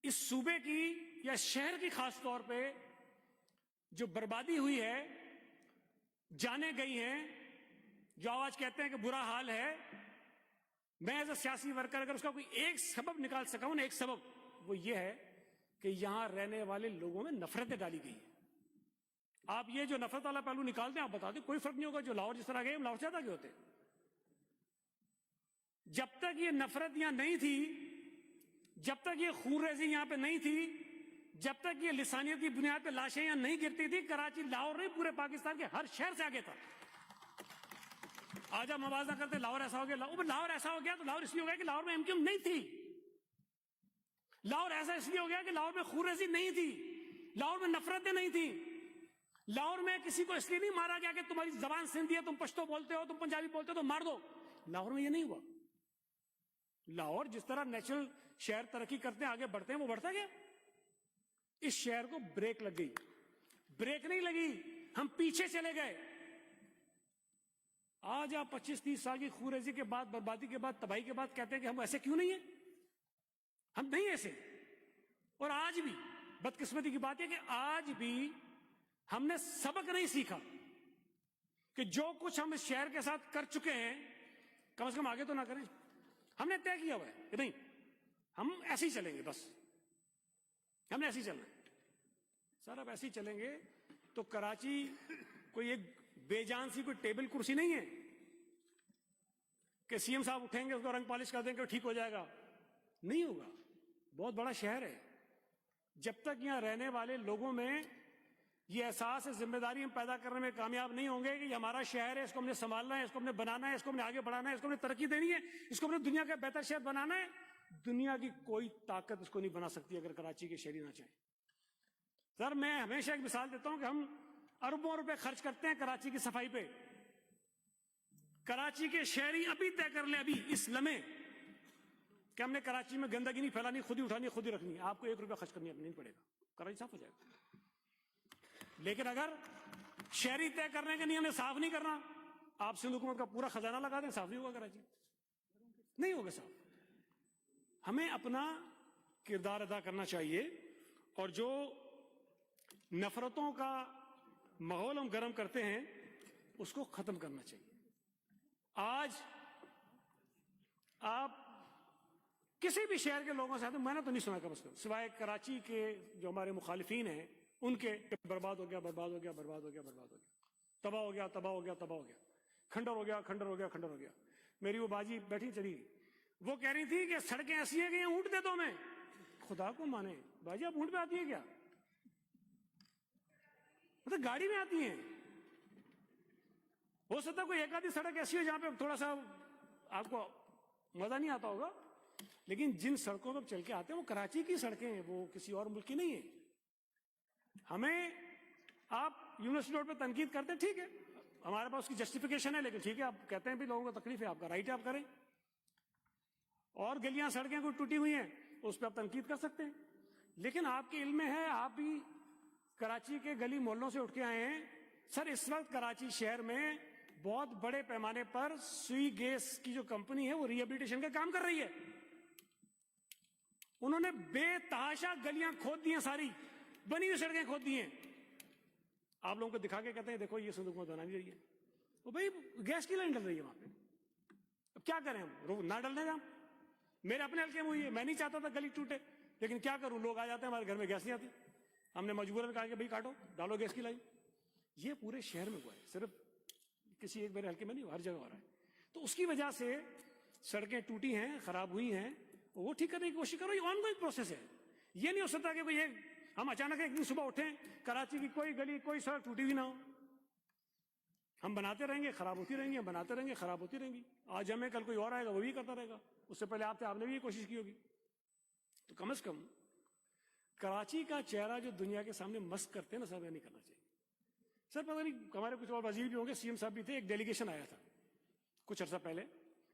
اس صوبے کی یا شہر کی خاص طور پہ جو بربادی ہوئی ہے, جانے گئی ہیں, جو آج کہتے ہیں کہ برا حال ہے, میں ایز اے سیاسی ورکر اگر اس کا کوئی ایک سبب نکال سکا ہوں نا, ایک سبب وہ یہ ہے کہ یہاں رہنے والے لوگوں میں نفرتیں ڈالی گئی ہیں. آپ یہ جو نفرت والا پہلو نکال دیں, آپ بتا دیں کوئی فرق نہیں ہوگا, جو لاہور جس طرح گئے ہم لاہور سے زیادہ گئے ہوتے. جب تک یہ نفرت یہاں نہیں تھی, جب تک یہ خون ریزی یہاں پہ نہیں تھی, جب تک یہ لسانیت کی بنیاد پہ لاشیں یہاں نہیں گرتی تھی, کراچی لاہور نہیں پورے پاکستان کے ہر شہر سے آگے تھا. آج ہم موازنہ کرتے لاہور ایسا ہو گیا, لاہور ایسا ہو گیا تو لاہور اس لیے ہو گیا کہ لاہور میں MQM نہیں تھی. لاہور ایسا اس لیے ہو گیا کہ لاہور میں خون ریزی نہیں تھی, لاہور میں نفرتیں نہیں تھی, لاہور میں کسی کو اس لیے نہیں مارا گیا کہ تمہاری زبان سندھی ہے, تم پشتو بولتے ہو, تم پنجابی بولتے ہو تو مار دو. لاہور میں یہ نہیں ہوا. لاہور جس طرح نیچرل شہر ترقی کرتے ہیں, آگے بڑھتے ہیں, وہ بڑھتا گیا. اس شہر کو بریک لگ گئی, بریک نہیں لگی, ہم پیچھے چلے گئے. آج آپ 25-30 سال کی خوریزی کے بعد, بربادی کے بعد, تباہی کے بعد کہتے ہیں کہ ہم ایسے کیوں نہیں ہیں, ہم نہیں ایسے. اور آج بھی بدقسمتی کی بات ہے کہ آج بھی ہم نے سبق نہیں سیکھا کہ جو کچھ ہم اس شہر کے ساتھ کر چکے ہیں کم از کم آگے تو نہ کریں. ہم نے طے کیا ہوا ہے کہ نہیں, ہم ایسے ہی چلیں گے, بس ہم نے ایسے ہی چلنا ہے. سر اب ایسے ہی چلیں گے تو کراچی کوئی ایک بے جان سی کوئی ٹیبل کرسی نہیں ہے کہ CM صاحب اٹھیں گے, اس کو رنگ پالش کر دیں گے ٹھیک ہو جائے گا. نہیں ہوگا. بہت بڑا شہر ہے. جب تک یہاں رہنے والے لوگوں میں یہ احساس ذمہ داری ہم پیدا کرنے میں کامیاب نہیں ہوں گے کہ یہ ہمارا شہر ہے, اس کو ہم نے سنبھالنا ہے, اس کو ہم نے بنانا ہے, اس کو ہم نے آگے بڑھانا ہے, اس کو ہم نے ترقی دینی ہے, اس کو ہم نے دنیا کا بہتر شہر بنانا ہے, دنیا کی کوئی طاقت اس کو نہیں بنا سکتی اگر کراچی کے شہری نہ چاہیں. سر میں ہمیشہ ایک مثال دیتا ہوں کہ ہم اربوں روپے خرچ کرتے ہیں کراچی کی صفائی پہ. کراچی کے شہری ابھی طے کر لیں, ابھی اس لمحے, کہ ہم نے کراچی میں گندگی نہیں پھیلانی, خود ہی اٹھانی, خود ہی رکھنی. آپ کو 1 روپیہ خرچ کرنی نہیں پڑے گا, کراچی صاف ہو جائے گا. لیکن اگر شہری طے کرنے کے نہیں, ہم نے صاف نہیں کرنا, آپ سندھ حکومت کا پورا خزانہ لگا دیں, صاف نہیں ہوگا کراچی, نہیں ہوگا صاف. ہمیں اپنا کردار ادا کرنا چاہیے, اور جو نفرتوں کا ماحول ہم گرم کرتے ہیں اس کو ختم کرنا چاہیے. آج آپ کسی بھی شہر کے لوگوں سے آتے, میں نے تو نہیں سنا کم از کم, سوائے کراچی کے جو ہمارے مخالفین ہیں ان کے, برباد ہو گیا, برباد ہو گیا, برباد ہو گیا, برباد ہو گیا, تباہ ہو گیا, تباہ ہو گیا, تباہ ہو گیا, کھنڈر ہو گیا, کھنڈر ہو گیا, کھنڈر ہو گیا. میری وہ باجی بیٹھی چلی, وہ کہہ رہی تھی کہ سڑکیں ایسی ہیں کہ اونٹ دے دو میں. خدا کو مانے باجی, آپ اونٹ پہ آتی ہے کیا, مطلب گاڑی میں آتی ہیں. ہو سکتا ہے کوئی ایک آدھی سڑک ایسی ہو جہاں پہ تھوڑا سا آپ کو مزہ نہیں آتا ہوگا, لیکن جن سڑکوں پہ چل کے آتے ہیں وہ کراچی کی سڑکیں ہیں, وہ کسی اور ملک کی نہیں ہیں. ہمیں آپ یونیورسٹی روڈ پہ تنقید کرتے ہیں, ٹھیک ہے, ہمارے پاس اس کی جسٹیفیکیشن ہے, لیکن ٹھیک ہے, آپ کہتے ہیں بھی لوگوں کو تکلیف ہے, آپ کا رائٹ ہے, آپ کریں. اور گلیاں سڑکیں کوئی ٹوٹی ہوئی ہیں اس پہ آپ تنقید کر سکتے ہیں, لیکن آپ کے علم میں ہے, آپ بھی کراچی کے گلی محلوں سے اٹھ کے آئے ہیں. سر اس وقت کراچی شہر میں بہت بڑے پیمانے پر سوئی گیس کی جو کمپنی ہے وہ ری ہیبلیٹیشن کا کام کر رہی ہے. انہوں نے بے تحاشا گلیاں کھود دی ہیں، ساری بنی ہوئی سڑکیں کھود دی ہیں. آپ لوگوں کو دکھا کے کہتے ہیں دیکھو یہ صندوق میں بنا رہی ہے. وہ بھائی گیس کی لائن ڈل رہی ہے وہاں پہ. اب کیا کریں ہم؟ نہ ڈلنے دیں. میرے اپنے حلقے میں ہوئی ہے، میں نہیں چاہتا تھا گلی ٹوٹے، لیکن کیا کروں، لوگ آ جاتے ہیں ہمارے گھر میں گیس نہیں آتی. ہم نے مجبوراً کہا کہ بھائی کاٹو، ڈالو گیس کی لائن. یہ پورے شہر میں ہوا ہے، صرف کسی ایک میرے حلقے میں نہیں، ہر جگہ ہو رہا ہے. تو اس کی وجہ سے سڑکیں ٹوٹی ہیں، خراب ہوئی ہیں، وہ ٹھیک کرنے کی کوشش کرو. یہ آن گوئنگ پروسیس ہے. یہ نہیں ہو سکتا کہ کوئی ہم اچانک ایک دن صبح اٹھیں کراچی کی کوئی گلی کوئی سڑک ٹوٹی ہوئی نہ ہو. ہم بناتے رہیں گے، خراب ہوتی رہیں گی، ہم بناتے رہیں گے، خراب ہوتی رہیں گی. آج ہمیں، کل کوئی اور آئے گا وہ بھی کرتا رہے گا. اس سے پہلے آپ نے بھی یہ کوشش کی ہوگی. تو کم از کم کراچی کا چہرہ جو دنیا کے سامنے مست کرتے ہیں نا، سر، نہیں کرنا چاہیے. سر پتہ نہیں ہمارے کچھ اور وزیر بھی ہوں گے، سی ایم صاحب بھی تھے. ایک ڈیلیگیشن آیا تھا کچھ عرصہ پہلے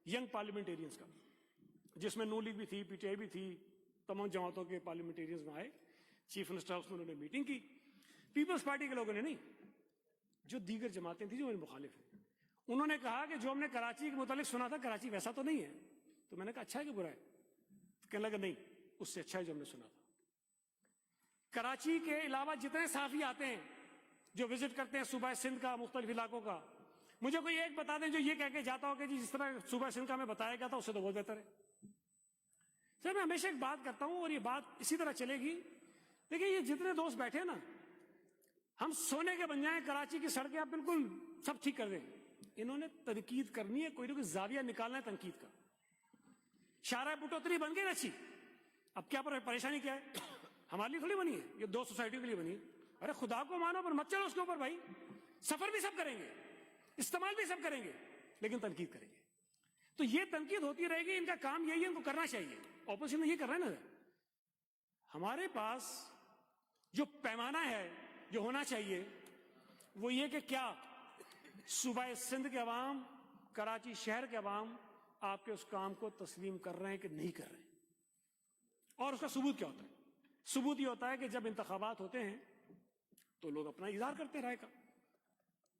ینگ پارلیمنٹیرینز کا، جس میں نون لیگ بھی تھی، پی ٹی آئی بھی تھی، تمام جماعتوں کے پارلیمنٹیرینز میں آئے. چیف منسٹر ہاؤس میں انہوں نے میٹنگ کی. پیپلز پارٹی کے لوگوں نے نہیں، جو دیگر جماعتیں تھیں جو میرے مخالف ہیں. انہوں نے کہا کہ جو ہم نے کراچی کے متعلق سنا تھا، کراچی ویسا تو نہیں ہے. تو میں نے کہا اچھا ہے کہ برا ہے؟ کہنے لگا نہیں، اس سے اچھا ہے جو ہم نے سنا تھا. کراچی کے علاوہ جتنے صحافی آتے ہیں جو وزٹ کرتے ہیں صوبہ سندھ کا، مختلف علاقوں کا، مجھے کوئی ایک بتا دیں جو یہ کہہ کے جاتا ہو کہ جی جس طرح صوبہ سندھ کا ہمیں بتایا گیا تھا اس سے تو بہت بہتر ہے. سر میں ہمیشہ ایک بات کرتا ہوں اور یہ بات اسی طرح چلے گی. دیکھیں یہ جتنے دوست بیٹھے نا، ہم سونے کے بن جائیں، کراچی کی سڑکیں آپ بالکل سب ٹھیک کر دیں. انہوں نے تنقید کرنی ہے، کوئی نہ کوئی زاویہ نکالنا ہے تنقید کا. شارع بٹوتری بن گئی اچھی، اب کیا پریشانی کیا ہے؟ ہمارے لیے تھوڑی بنی ہے، یہ 2 سوسائٹیوں کے لیے بنی ہے. ارے خدا کو مانو پر مت چلو اس کے اوپر بھائی. سفر بھی سب کریں گے، استعمال بھی سب کریں گے، لیکن تنقید کریں گے. تو یہ تنقید ہوتی رہے گی. ان کا کام یہی ہے، ان کو کرنا چاہیے. اپوزیشن یہ کر رہا ہے نا. ہمارے پاس جو پیمانہ ہے جو ہونا چاہیے وہ یہ کہ کیا صوبہ سندھ کے عوام، کراچی شہر کے عوام آپ کے اس کام کو تسلیم کر رہے ہیں کہ نہیں کر رہے ہیں. اور اس کا ثبوت کیا ہوتا ہے؟ ثبوت یہ ہوتا ہے کہ جب انتخابات ہوتے ہیں تو لوگ اپنا اظہار کرتے ہیں رائے کا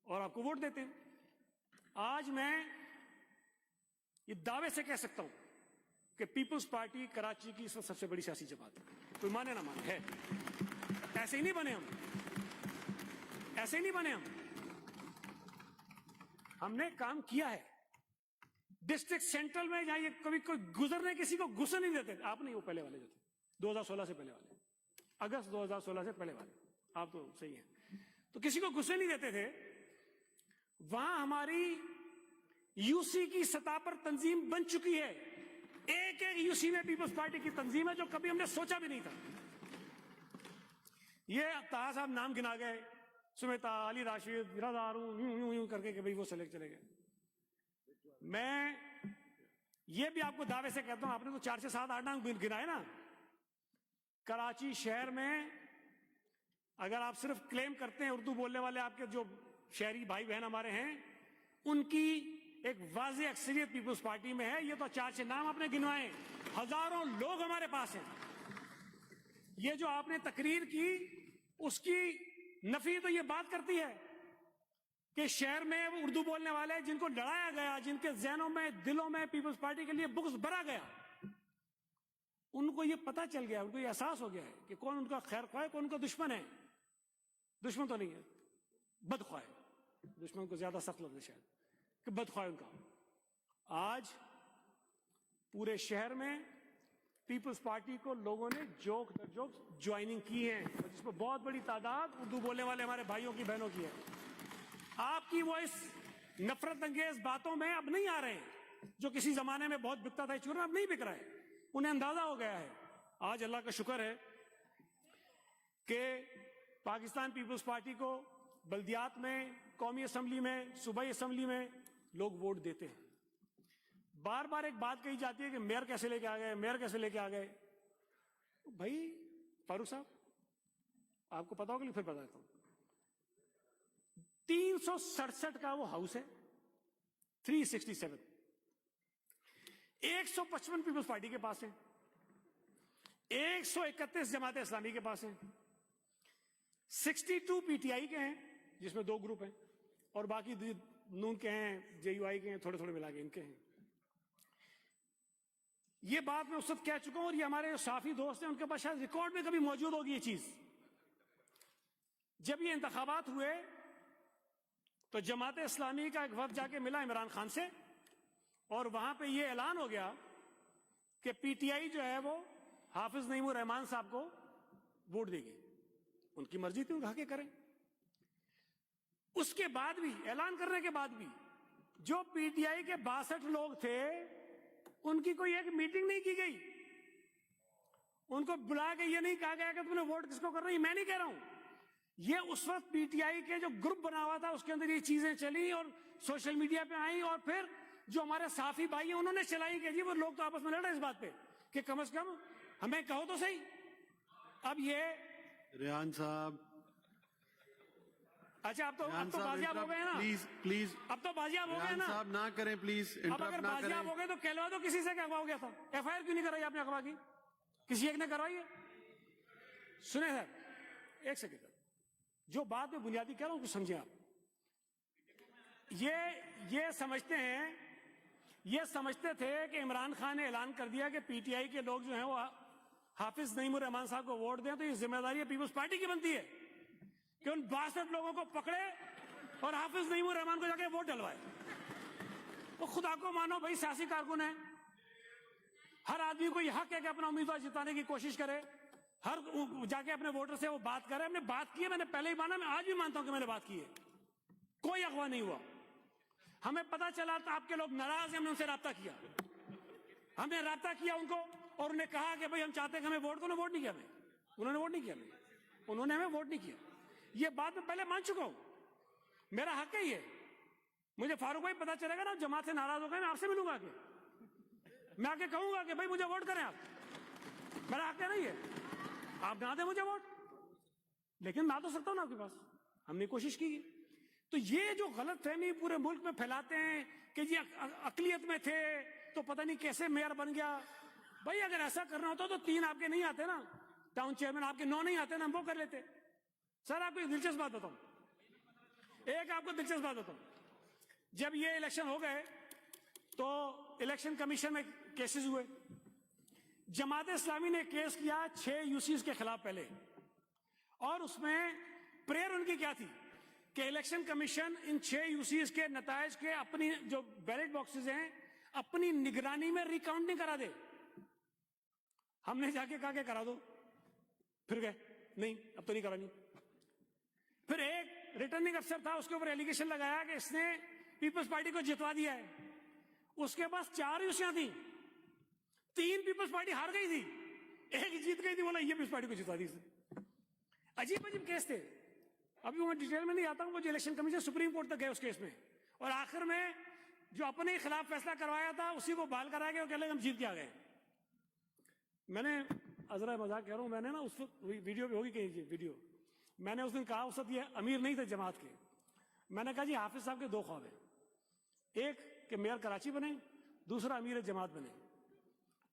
اور آپ کو ووٹ دیتے ہیں. آج میں یہ دعوے سے کہہ سکتا ہوں کہ پیپلز پارٹی کراچی کی اس وقت سب سے بڑی سیاسی جماعت ہے. کوئی مانے نہ مانے ہے. ایسے ہی نہیں بنے ہم، ایسے ہی نہیں بنے ہم نے کام کیا ہے. ڈسٹرکٹ سینٹرل میں جہاں یہ کبھی کوئی گزرنے کسی کو گھسنے نہیں دیتے. آپ نہیں، وہ پہلے والے جو تھے 2016 سے پہلے والے، اگست 2016 سے پہلے والے، آپ تو صحیح ہیں. تو کسی کو گھسنے نہیں دیتے تھے. وہاں ہماری یو سی کی سطح پر تنظیم بن چکی ہے. ایک یو سی میں پیپلز پارٹی کی تنظیم ہے جو کبھی ہم نے سوچا بھی نہیں تھا. یہ طاہر صاحب نام گنا گئے، سمیتا، علی راشد، برادر، یوں کر کے کہ بھئی وہ سلیکٹ چلے گئے. میں یہ بھی آپ کو دعوے سے کہتا ہوں، آپ نے تو 4 سے 7 8 نام گنائے نا. کراچی شہر میں اگر آپ صرف کلیم کرتے ہیں اردو بولنے والے آپ کے جو شہری بھائی بہن ہمارے ہیں، ان کی ایک واضح اکثریت پیپلز پارٹی میں ہے. یہ تو 4 سے نام آپ نے گنوائے. ہزاروں لوگ ہمارے پاس ہیں. یہ جو آپ نے تقریر کی اس کی نفی تو یہ بات کرتی ہے کہ شہر میں وہ اردو بولنے والے جن کو لڑایا گیا، جن کے ذہنوں میں، دلوں میں پیپلز پارٹی کے لیے بغض بھرا گیا، ان کو یہ پتا چل گیا، ان کو یہ احساس ہو گیا ہے کہ کون ان کا خیر خواہ ہے، کون ان کا دشمن ہے. دشمن تو نہیں ہے، بدخواہ ہے. دشمن کو زیادہ سخت لفظ ہے شاید کہ بدخواہ ان کا. آج پورے شہر میں پیپلز پارٹی کو لوگوں نے جوک در جوک جوائننگ کی ہے، جس میں بہت بڑی تعداد اردو بولنے والے ہمارے بھائیوں کی، بہنوں کی ہے. آپ کی وہ اس نفرت انگیز باتوں میں اب نہیں آ رہے ہیں جو کسی زمانے میں بہت بکتا تھا. چورا اب نہیں بک رہا ہے، انہیں اندازہ ہو گیا ہے. آج اللہ کا شکر ہے کہ پاکستان پیپلز پارٹی کو بلدیات میں، قومی اسمبلی میں، صوبائی اسمبلی میں لوگ ووٹ دیتے ہیں. بار بار ایک بات کہی جاتی ہے کہ میئر کیسے لے کے آ گئے، میئر کیسے لے کے آ گئے. بھائی فاروق صاحب آپ کو پتا ہوگا، پھر بتا دیتا ہوں. 367 کا وہ ہاؤس ہے، 367. 155 پیپلز پارٹی کے پاس ہیں، 131 جماعت اسلامی کے پاس ہیں، 62 پی ٹی آئی کے ہیں جس میں 2 گروپ ہیں، اور باقی نون کے ہیں، جے یو آئی کے ہیں، تھوڑے تھوڑے ملا کے ان کے ہیں. یہ بات میں اس وقت کہہ چکا ہوں اور یہ ہمارے صحافی دوست ہیں ان کے پاس شاید ریکارڈ میں کبھی موجود ہوگی یہ چیز. جب یہ انتخابات ہوئے تو جماعت اسلامی کا ایک وفد جا کے ملا عمران خان سے اور وہاں پہ یہ اعلان ہو گیا کہ پی ٹی آئی جو ہے وہ حافظ نعیم الرحمان صاحب کو ووٹ دے گی. ان کی مرضی تھی, ان کہا کہ کریں. اس کے بعد بھی, اعلان کرنے کے بعد بھی, جو پی ٹی آئی کے 62 لوگ تھے ان کی کوئی ایک میٹنگ نہیں کی گئی. ان کو بلا کے یہ نہیں کہا گیا کہ تم نے ووٹ کس کو کر رہی. میں نہیں کہہ رہا ہوں, یہ اس وقت پی ٹی آئی کے جو گروپ بنا ہوا تھا اس کے اندر یہ چیزیں چلی اور سوشل میڈیا پہ آئیں, اور پھر جو ہمارے صحافی بھائی ہیں انہوں نے چلائی کہ جی وہ لوگ تو آپس میں لڑ رہے اس بات پہ کہ کم از کم ہمیں کہو تو صحیح. اب یہ ریحان صاحب, اچھا اب تو بازیاب ہو گئے نا, پلیز اب تو بازیاب ہو گئے ریحان نا. صاحب نہ کریں پلیز, اب اگر انٹرپٹ نہ بازیاب کریں. ہو گئے تو کہلوا دو کسی سے کہ اغوا ہو گیا تھا. ایف آئی آر کیوں نہیں کرائی آپ نے اغوا کی؟ کسی ایک نے کروائی ہے؟ سنیں سر ایک سیکنڈ, جو بات میں بنیادی کہہ رہا ہوں کچھ سمجھیں آپ. یہ سمجھتے ہیں, یہ سمجھتے تھے کہ عمران خان نے اعلان کر دیا کہ پی ٹی آئی کے لوگ جو ہیں وہ حافظ نعیم الرحمان صاحب کو ووٹ دیں تو یہ ذمہ داری پیپلز پارٹی کی بنتی ہے کہ ان 62 لوگوں کو پکڑے اور حافظ نعیم الرحمان کو جا کے ووٹ ڈلوائے. تو خدا کو مانو بھائی, سیاسی کارکن ہے, ہر آدمی کو یہ حق ہے کہ اپنا امیدوار جتانے کی کوشش کرے, ہر جا کے اپنے ووٹر سے وہ بات کرے. ہم نے بات کی ہے, میں نے پہلے ہی مانا, میں آج بھی مانتا ہوں کہ میں نے بات کی ہے. کوئی اغوا نہیں ہوا. ہمیں پتا چلا تو آپ کے لوگ ناراض ہیں, ہم نے ان سے رابطہ کیا, ہم نے رابطہ کیا ان کو اور انہوں نے کہا کہ بھائی ہم چاہتے ہیں کہ ہمیں ووٹ دو. ووٹ نہیں کیا ہمیں, انہوں نے ووٹ نہیں کیا ہمیں, انہوں نے ہمیں ووٹ نہیں کیا. یہ بات میں پہلے مان چکا ہوں, میرا حق ہے یہ. مجھے فاروق بھائی پتا چلے گا نا جماعت سے ناراض ہو گئے, میں آپ سے ملوں گا, آگے میں آگے کہوں گا کہ بھائی مجھے ووٹ کریں آپ, میرا حق ہے نہیں ہے, آپ نہ دیں مجھے ووٹ, لیکن میں آ تو سکتا ہوں نا آپ کے پاس. ہم نے کوشش کی. تو یہ جو غلط فہمی پورے ملک میں پھیلاتے ہیں کہ جی اقلیت میں تھے تو پتہ نہیں کیسے میئر بن گیا. بھائی اگر ایسا کرنا ہوتا تو 3 آپ کے نہیں آتے نا, ٹاؤن چیئرمین آپ کے 9 نہیں آتے نا, ہم وہ کر لیتے. سر آپ کو ایک دلچسپ بات بتاؤں, جب یہ الیکشن ہو گئے تو الیکشن کمیشن میں کیسز ہوئے. جماعت اسلامی نے کیس کیا 6 یوسیز کے خلاف پہلے, اور اس میں پریئر ان کی کیا تھی کہ الیکشن کمیشن ان 6 یوسیز کے نتائج کے اپنی جو بیلٹ باکسز ہیں اپنی نگرانی میں ریکاؤنٹ نہیں کرا دے. ہم نے جا کے کہا کہ کرا دو, پھر گئے نہیں اب تو نہیں کرانی. پھر ایک ریٹرننگ افسر تھا, اس کے اوپر ایلیگیشن لگایا کہ اس نے پیپلز پارٹی کو جتوا دیا ہے. اس کے پاس 4 یوسیاں تھیں, 3 پیپلز پارٹی ہار گئی تھی, 1 جیت گئی تھی. بولا یہ پیپلز پارٹی کو جتوا دی. عجیب عجیب کیس تھے. ابھی میں ڈیٹیل میں نہیں آتا ہوں, وہ جو الیکشن کمیشن سپریم کورٹ تک گئے اس کیس میں, اور آخر میں جو اپنے خلاف فیصلہ کروایا تھا اسی کو بحال کرایا گیا اور کہہ لیں ہم جیت کے آ گئے. میں نے عذرا مذاق کہہ رہا ہوں, میں نے نا اس وقت ویڈیو پہ ہوگی کہیں ویڈیو, میں نے اس دن کہا, اس وقت یہ امیر نہیں تھے جماعت کے, میں نے کہا جی حافظ صاحب کے 2 خواب ہیں, ایک کہ میئر کراچی بنے, دوسرا امیر جماعت بنے.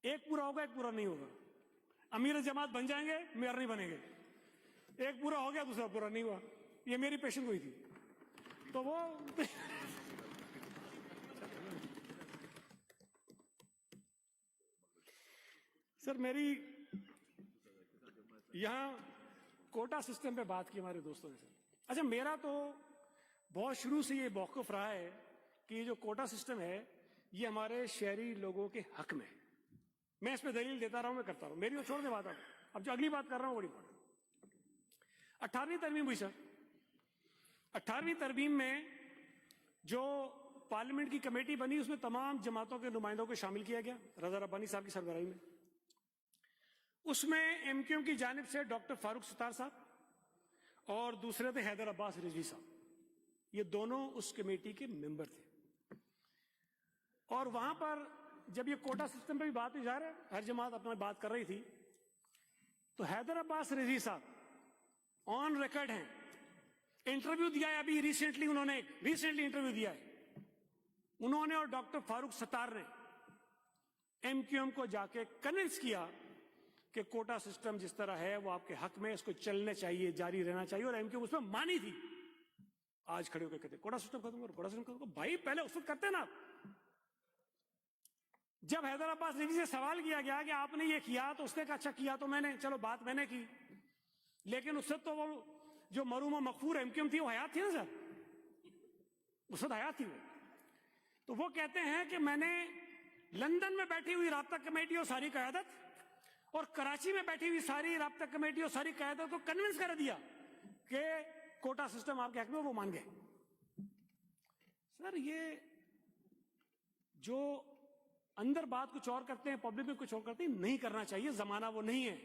ایک پورا ہوگا, ایک پورا نہیں ہوگا. امیر جماعت بن جائیں گے, میئر نہیں بنیں گے. ایک پورا ہو گیا, دوسرا پورا نہیں ہوا. یہ میری پیشن گوئی تھی. تو وہ سر میری یہاں کوٹا سسٹم پہ بات کی ہمارے دوستوں نے. اچھا میرا تو بہت شروع سے یہ موقف رہا ہے کہ یہ جو کوٹا سسٹم ہے یہ ہمارے شہری لوگوں کے حق میں ہے. میں اس پہ دلیل دیتا رہا ہوں, میں کرتا رہا ہوں. میری وہ چھوڑ دے بات. اب جو اگلی بات کر رہا ہوں بڑی بات, 18ویں ترمیم ہوئی سر. 18ویں ترمیم میں جو پارلیمنٹ کی کمیٹی بنی اس میں تمام جماعتوں کے نمائندوں کو شامل کیا گیا رضا ربانی صاحب کی سربراہی میں. اس میں ایم کیو ایم کی جانب سے ڈاکٹر فاروق ستار صاحب اور دوسرے تھے حیدر عباس رضوی صاحب. یہ دونوں اس کمیٹی کے ممبر تھے. اور وہاں پر جب یہ کوٹا سسٹم پہ بھی بات ظاہر ہے ہر جماعت اپنا بات کر رہی تھی, تو حیدر عباس رضوی صاحب آن ریکارڈ ہیں, انٹرویو دیا ہے ابھی ریسنٹلی, انہوں نے ریسنٹلی انٹرویو دیا ہے. انہوں نے اور ڈاکٹر فاروق ستار نے ایم کیو ایم کو جا کے کنونس کیا کہ کوٹا سسٹم جس طرح ہے وہ آپ کے حق میں, اس کو چلنے چاہیے, جاری رہنا چاہیے, اور ایم کیو ایم اس میں مانی تھی. آج کھڑے ہو کے کہتے کوٹا سسٹم ختم کرو, کوٹا سسٹم ختم کرو. بھائی پہلے اس وقت کرتے نا آپ. جب حیدر عباس ریڈی سے سوال کیا گیا کہ آپ نے یہ کیا تو اس نے کہا اچھا کیا تو میں نے, چلو بات میں نے کی, لیکن اس سے تو وہ جو مرحوم و مغفور ایم کیو ایم تھی وہ حیات تھی نا سر, اس وقت حیات تھی وہ. تو وہ کہتے ہیں کہ میں نے لندن میں بیٹھی ہوئی رابطہ کمیٹی اور ساری قیادت اور کراچی میں بیٹھی ہوئی ساری رابطہ کمیٹی اور ساری قیادت کو کنونس کر دیا کہ کوٹا سسٹم آپ کے حق میں, وہ مان گئے. سر یہ جو اندر بات کچھ اور کرتے ہیں, پبلک میں کچھ اور کرتے ہیں, نہیں کرنا چاہیے, زمانہ وہ نہیں ہے.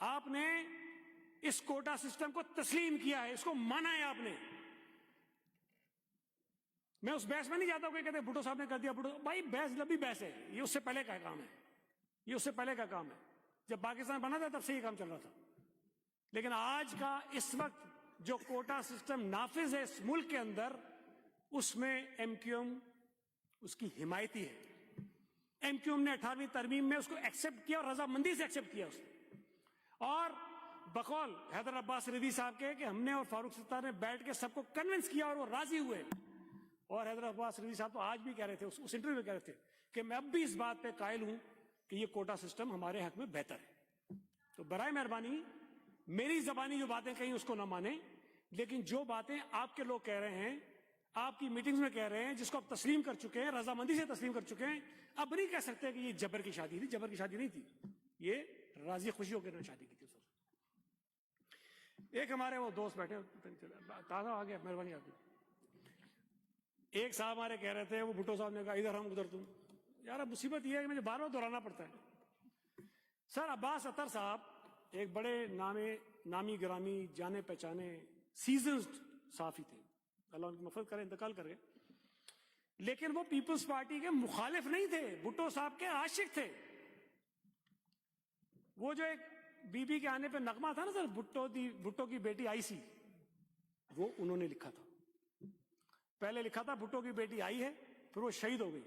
آپ نے اس کوٹا سسٹم کو تسلیم کیا ہے, اس کو مانا ہے آپ نے. میں اس بحث میں نہیں جاتا ہوں کہ کہتے ہیں بھٹو صاحب نے کر دیا, بھٹو بھائی بحث لمبی بحث ہے, یہ اس سے پہلے کا کام ہے, یہ اس سے پہلے کا کام ہے. جب پاکستان بنا تھا تب سے یہ کام چل رہا تھا. لیکن آج کا اس وقت جو کوٹا سسٹم نافذ ہے اس ملک کے اندر, اس میں ایم کیو ایم اس کی حمایتی ہے. ایم کیو ایم نے 18ویں ترمیم میں اس کو ایکسپٹ کیا اور رضامندی سے ایکسپٹ کیا اس نے. اور بقول حیدر عباس ریدی صاحب کے کہ ہم نے اور فاروق ستار نے بیٹھ کے سب کو کنونس کیا اور وہ راضی ہوئے. اور حیدر عباس ریدی صاحب تو آج بھی کہہ رہے تھے, اس انٹرویو میں کہہ رہے تھے کہ میں اب بھی اس بات پہ قائل ہوں کہ یہ کوٹا سسٹم ہمارے حق میں بہتر ہے. تو برائے مہربانی میری زبانی جو باتیں کہیں اس کو نہ مانیں, لیکن جو باتیں آپ کے لوگ کہہ رہے ہیں, آپ کی میٹنگز میں کہہ رہے ہیں, جس کو آپ تسلیم کر چکے ہیں, رضامندی سے تسلیم کر چکے ہیں, اب نہیں کہہ سکتے کہ یہ جبر کی شادی تھی. جبر کی شادی نہیں تھی, یہ راضی خوشی ہو کے انہوں نے شادی کی تھی. ایک ہمارے وہ دوست بیٹھے, تازہ آ گیا, مہربانی آپ کی. ایک صاحب ہمارے کہہ رہے تھے, وہ بھٹو صاحب نے کہا ادھر ہم ادھر تم. یار اب مصیبت یہ ہے کہ مجھے بار بار دہرانا پڑتا ہے. سر عباس اطہر صاحب ایک بڑے نامی گرامی جانے پہچانے سیزنڈ صحافی تھے, اللہ ان کی مغفرت کرے, انتقال کر گئے. لیکن وہ پیپلز پارٹی کے مخالف نہیں تھے, بھٹو صاحب کے عاشق تھے. وہ جو ایک بی بی کے آنے پہ نغمہ تھا نا سر, بھٹو کی بیٹی آئی سی, وہ انہوں نے لکھا تھا. پہلے لکھا تھا بھٹو کی بیٹی آئی ہے, پھر وہ شہید ہو گئی,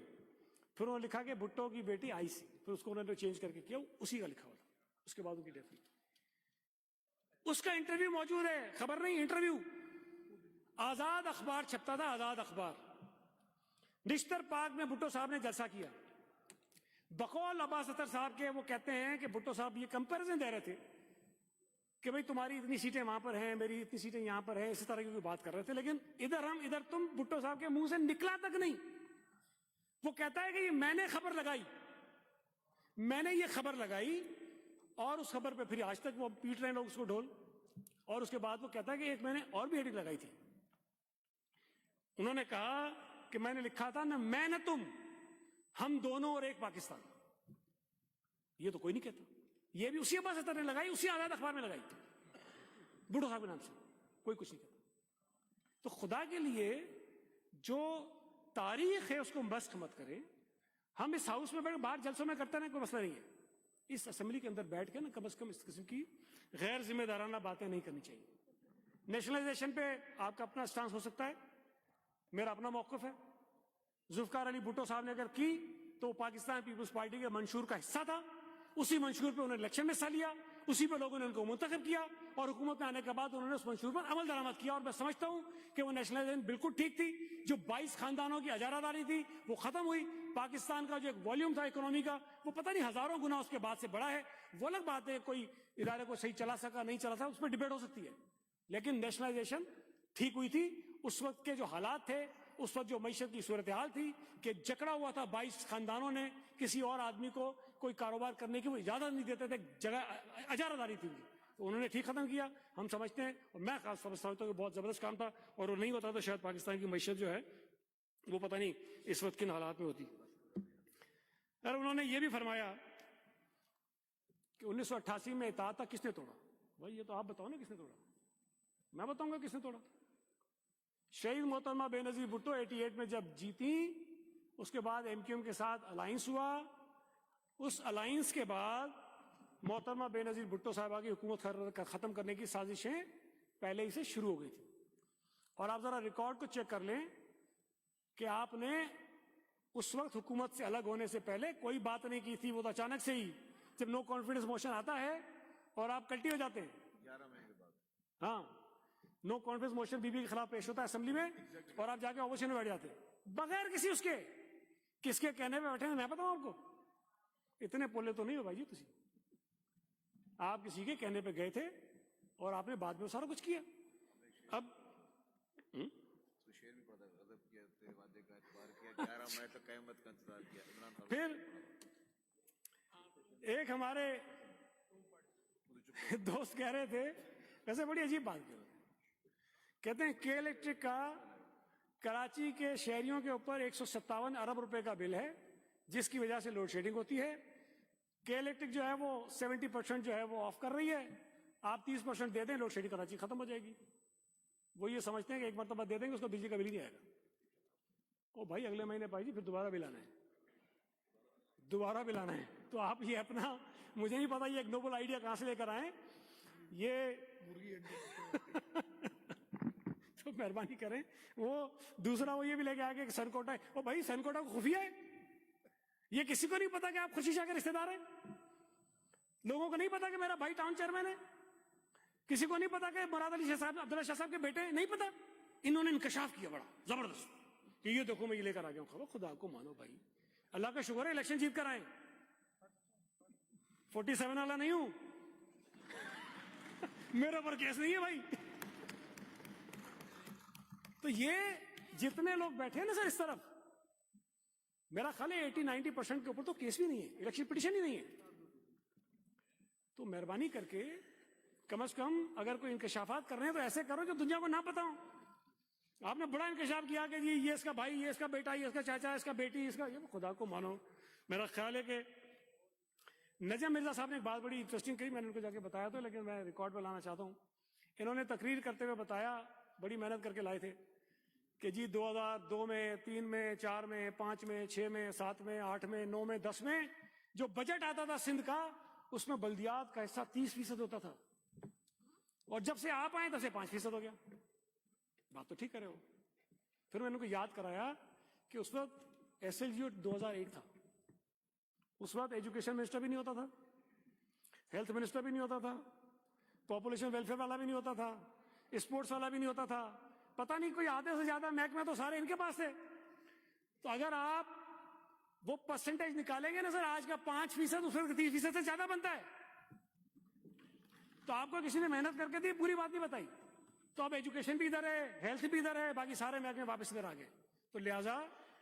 پھر انہوں نے لکھا کہ بھٹو کی بیٹی آئی سی, پھر اس کو انہوں نے چینج کر کے کیا, اسی کا لکھا ہوا تھا. اس کے بعد ان کی ڈیتھ ہوئی. اس کا انٹرویو موجود ہے, خبر نہیں انٹرویو, آزاد اخبار چھپتا تھا, آزاد اخبار. نشتر پاک میں بھٹو صاحب نے جلسہ کیا. بقول عباس اطہر صاحب کے وہ کہتے ہیں کہ بھٹو صاحب یہ کمپیریزن دے رہے تھے کہ بھئی تمہاری اتنی سیٹیں وہاں پر ہیں, میری اتنی سیٹیں یہاں پر ہیں, اسی طرح کی کوئی بات کر رہے تھے. لیکن ادھر تم, بھٹو صاحب کے منہ سے نکلا تک نہیں. وہ کہتا ہے کہ یہ میں نے خبر لگائی, میں نے یہ خبر لگائی, اور اس خبر پہ پھر آج تک وہ پیٹ رہے ہیں لوگ اس کو ڈھول. اور اس کے بعد وہ کہتا ہے کہ ایک میں نے اور بھی ہیڈنگ لگائی تھی. انہوں نے کہا کہ میں نے لکھا تھا نہ میں نہ تم, ہم دونوں اور ایک پاکستان. یہ تو کوئی نہیں کہتا. یہ بھی اسی عباس اطہر نے لگائی, اسی آزاد اخبار میں لگائی, بھٹو صاحب کے نام سے. کوئی کچھ نہیں کہتا. تو خدا کے لیے جو تاریخ ہے اس کو مسخ مت کریں. ہم اس ہاؤس میں بیٹھ باہر جلسوں میں کرتے ہیں, کوئی مسئلہ نہیں ہے. اس اسمبلی کے اندر بیٹھ کے نا کم از کم اس قسم کی غیر ذمہ دارانہ باتیں نہیں کرنی چاہیے. نیشنلائزیشن پہ آپ کا اپنا سٹانس ہو سکتا ہے, میرا اپنا موقف ہے. ذوالفقار علی بھٹو صاحب نے اگر کی تو پاکستان پیپلز پارٹی کے منشور کا حصہ تھا, اسی منشور پہ انہوں نے الیکشن میں حصہ لیا, اسی پہ لوگوں نے ان کو منتخب کیا, اور حکومت میں آنے کے بعد انہوں نے اس منشور پر عمل درآمد کیا. اور میں سمجھتا ہوں کہ وہ نیشنلائزیشن بالکل ٹھیک تھی. جو 22 خاندانوں کی اجارہ داری تھی وہ ختم ہوئی. پاکستان کا جو ایک والیوم تھا اکنومی کا, وہ پتہ نہیں ہزاروں گنا اس کے بعد سے بڑا ہے. وہ الگ بات ہے, کوئی ادارے کو صحیح چلا سکا نہیں چلا سکا, اس پہ ڈیبیٹ ہو سکتی ہے. لیکن نیشنلائزیشن ٹھیک ہوئی تھی. اس وقت کے جو حالات تھے, اس وقت جو معیشت کی صورتحال تھی کہ جکڑا ہوا تھا 22 خاندانوں نے, کسی اور آدمی کو کوئی کاروبار کرنے کی وہ اجازت نہیں دیتے تھے, جگہ اجارہ داری تھی. تو انہوں نے ٹھیک ختم کیا, ہم سمجھتے ہیں, اور میں خاص سمجھتا ہوں کہ بہت زبردست کام تھا. اور وہ نہیں ہوتا تو شاید پاکستان کی معیشت جو ہے وہ پتہ نہیں اس وقت کن حالات میں ہوتی. اور انہوں نے یہ بھی فرمایا کہ 1988 میں اطاعت کس نے توڑا. بھائی یہ تو آپ بتاؤ نا کس نے توڑا, میں بتاؤں گا کس نے توڑا. شہید محترمہ بے نظیر بھٹو 88 میں جب جیتی, اس کے بعد ایم کیو ایم کے ساتھ الائنس ہوا. اس الائنس کے بعد محترمہ بے نظیر بھٹو صاحبہ کی حکومت ختم کرنے کی سازشیں پہلے ہی سے شروع ہو گئی تھی. اور آپ ذرا ریکارڈ کو چیک کر لیں کہ آپ نے اس وقت حکومت سے الگ ہونے سے پہلے کوئی بات نہیں کی تھی. وہ تو اچانک سے ہی جب نو کانفیڈنس موشن آتا ہے اور آپ کلٹی ہو جاتے ہیں, 11 مہینے کے بعد, ہاں no confidence motion be be کے خلاف پیش ہوتا ہے اسمبلی میں, اور آپ جا کے اپوزیشن میں بیٹھ جاتے ہیں بغیر کسی اس کے کس کے کہنے پہ بیٹھے ہیں میں بتاؤں آپ کو؟ اتنے پولے تو نہیں ہو بھائی جی تسی. آپ کسی کے کہنے پہ گئے تھے اور آپ نے بعد میں سارا کچھ کیا. اب شیر بھی پڑھا تھا، غضب کیا، تیرے وعدے کا اعتبار کیا، 11 مئی تک قیامت کا انتظار کیا. عمران خان پھر ایک ہمارے دوست کہہ رہے تھے، ویسے بڑی عجیب بات کر رہے ہیں، کہتے ہیں کے الیکٹرک کا کراچی کے شہریوں کے اوپر 157 ارب روپے کا بل ہے جس کی وجہ سے لوڈ شیڈنگ ہوتی ہے. کے الیکٹرک جو ہے وہ 70% جو ہے وہ آف کر رہی ہے. آپ 30% دے دیں، لوڈ شیڈنگ کراچی ختم ہو جائے گی. وہ یہ سمجھتے ہیں کہ ایک مرتبہ دے دیں گے اس کو بجلی کا بل ہی نہیں آئے گا. او بھائی اگلے مہینے پائی جی پھر دوبارہ بل آنا ہے، دوبارہ بل آنا ہے. تو آپ یہ اپنا، مجھے نہیں پتا یہ ایک نوبل آئیڈیا کہاں سے لے کر آئیں. یہ تو مہربانی کریں. وہ دوسرا وہ یہ بھی لے کے آگے کہ سن کوٹا ہے. او بھائی سن کوٹا کو خفیہ ہے، یہ کسی کو نہیں پتا کہ آپ خوشی شاہ کے رشتے دار ہیں. لوگوں کو نہیں پتا کہ میرا بھائی ٹاؤن چیئرمین ہے. کسی کو نہیں پتا کہ مراد علی شاہ صاحب، عبداللہ شاہ صاحب کے بیٹے ہیں. نہیں پتا. انہوں نے انکشاف کیا بڑا زبردست کہ یہ دیکھو میں یہ لے کر آ گیا ہوں. خبر خدا کو مانو بھائی، اللہ کا شکر ہے الیکشن جیت کر آئے. 47 والا نہیں ہوں، میرے اوپر کیس نہیں ہے بھائی. تو یہ جتنے لوگ بیٹھے ہیں نا سر اس طرف، میرا خیال ہے 80-90% کے اوپر تو کیس بھی نہیں ہے، الیکشن پٹیشن ہی نہیں ہے. تو مہربانی کر کے کم از کم اگر کوئی انکشافات کر رہے ہیں تو ایسے کرو جو دنیا کو نہ پتا ہو. آپ نے بڑا انکشاف کیا کہ جی یہ اس کا بھائی، یہ اس کا بیٹا، یہ اس کا چاچا، اس کا بیٹی، اس کا، یہ خدا کو مانو. میرا خیال ہے کہ نجم مرزا صاحب نے ایک بات بڑی انٹرسٹنگ کہی، میں نے ان کو جا کے بتایا تو، لیکن میں ریکارڈ پہ لانا چاہتا ہوں. انہوں نے تقریر کرتے ہوئے بتایا، بڑی محنت کر کے لائے تھے، کہ جی 2002 میں، 3 میں، 4 میں، 5 میں، 6 میں، 7 میں، 8 میں، 9 میں، 10 میں جو بجٹ آتا تھا سندھ کا، اس میں بلدیات کا حصہ 30% ہوتا تھا، اور جب سے آپ آئے تب سے 5% ہو گیا. بات تو ٹھیک کرے ہو. پھر میں نے ان کو یاد کرایا کہ اس وقت SLGO 2001 تھا. اس وقت ایجوکیشن منسٹر بھی نہیں ہوتا تھا، ہیلتھ منسٹر بھی نہیں ہوتا تھا، پاپولیشن ویلفیئر والا بھی نہیں ہوتا تھا، اسپورٹس والا بھی نہیں ہوتا تھا. پتہ نہیں کوئی آدھے سے زیادہ محکمے تو سارے ان کے پاس تھے. تو اگر آپ وہ پرسنٹیج نکالیں گے نا سر، آج کا 5% اس وقت 30% سے زیادہ بنتا ہے. تو آپ کو کسی نے محنت کر کے دی، پوری بات نہیں بتائی. تو اب ایجوکیشن بھی ادھر ہے، ہیلتھ بھی ادھر ہے، باقی سارے محکمے واپس ادھر آ گئے. تو لہٰذا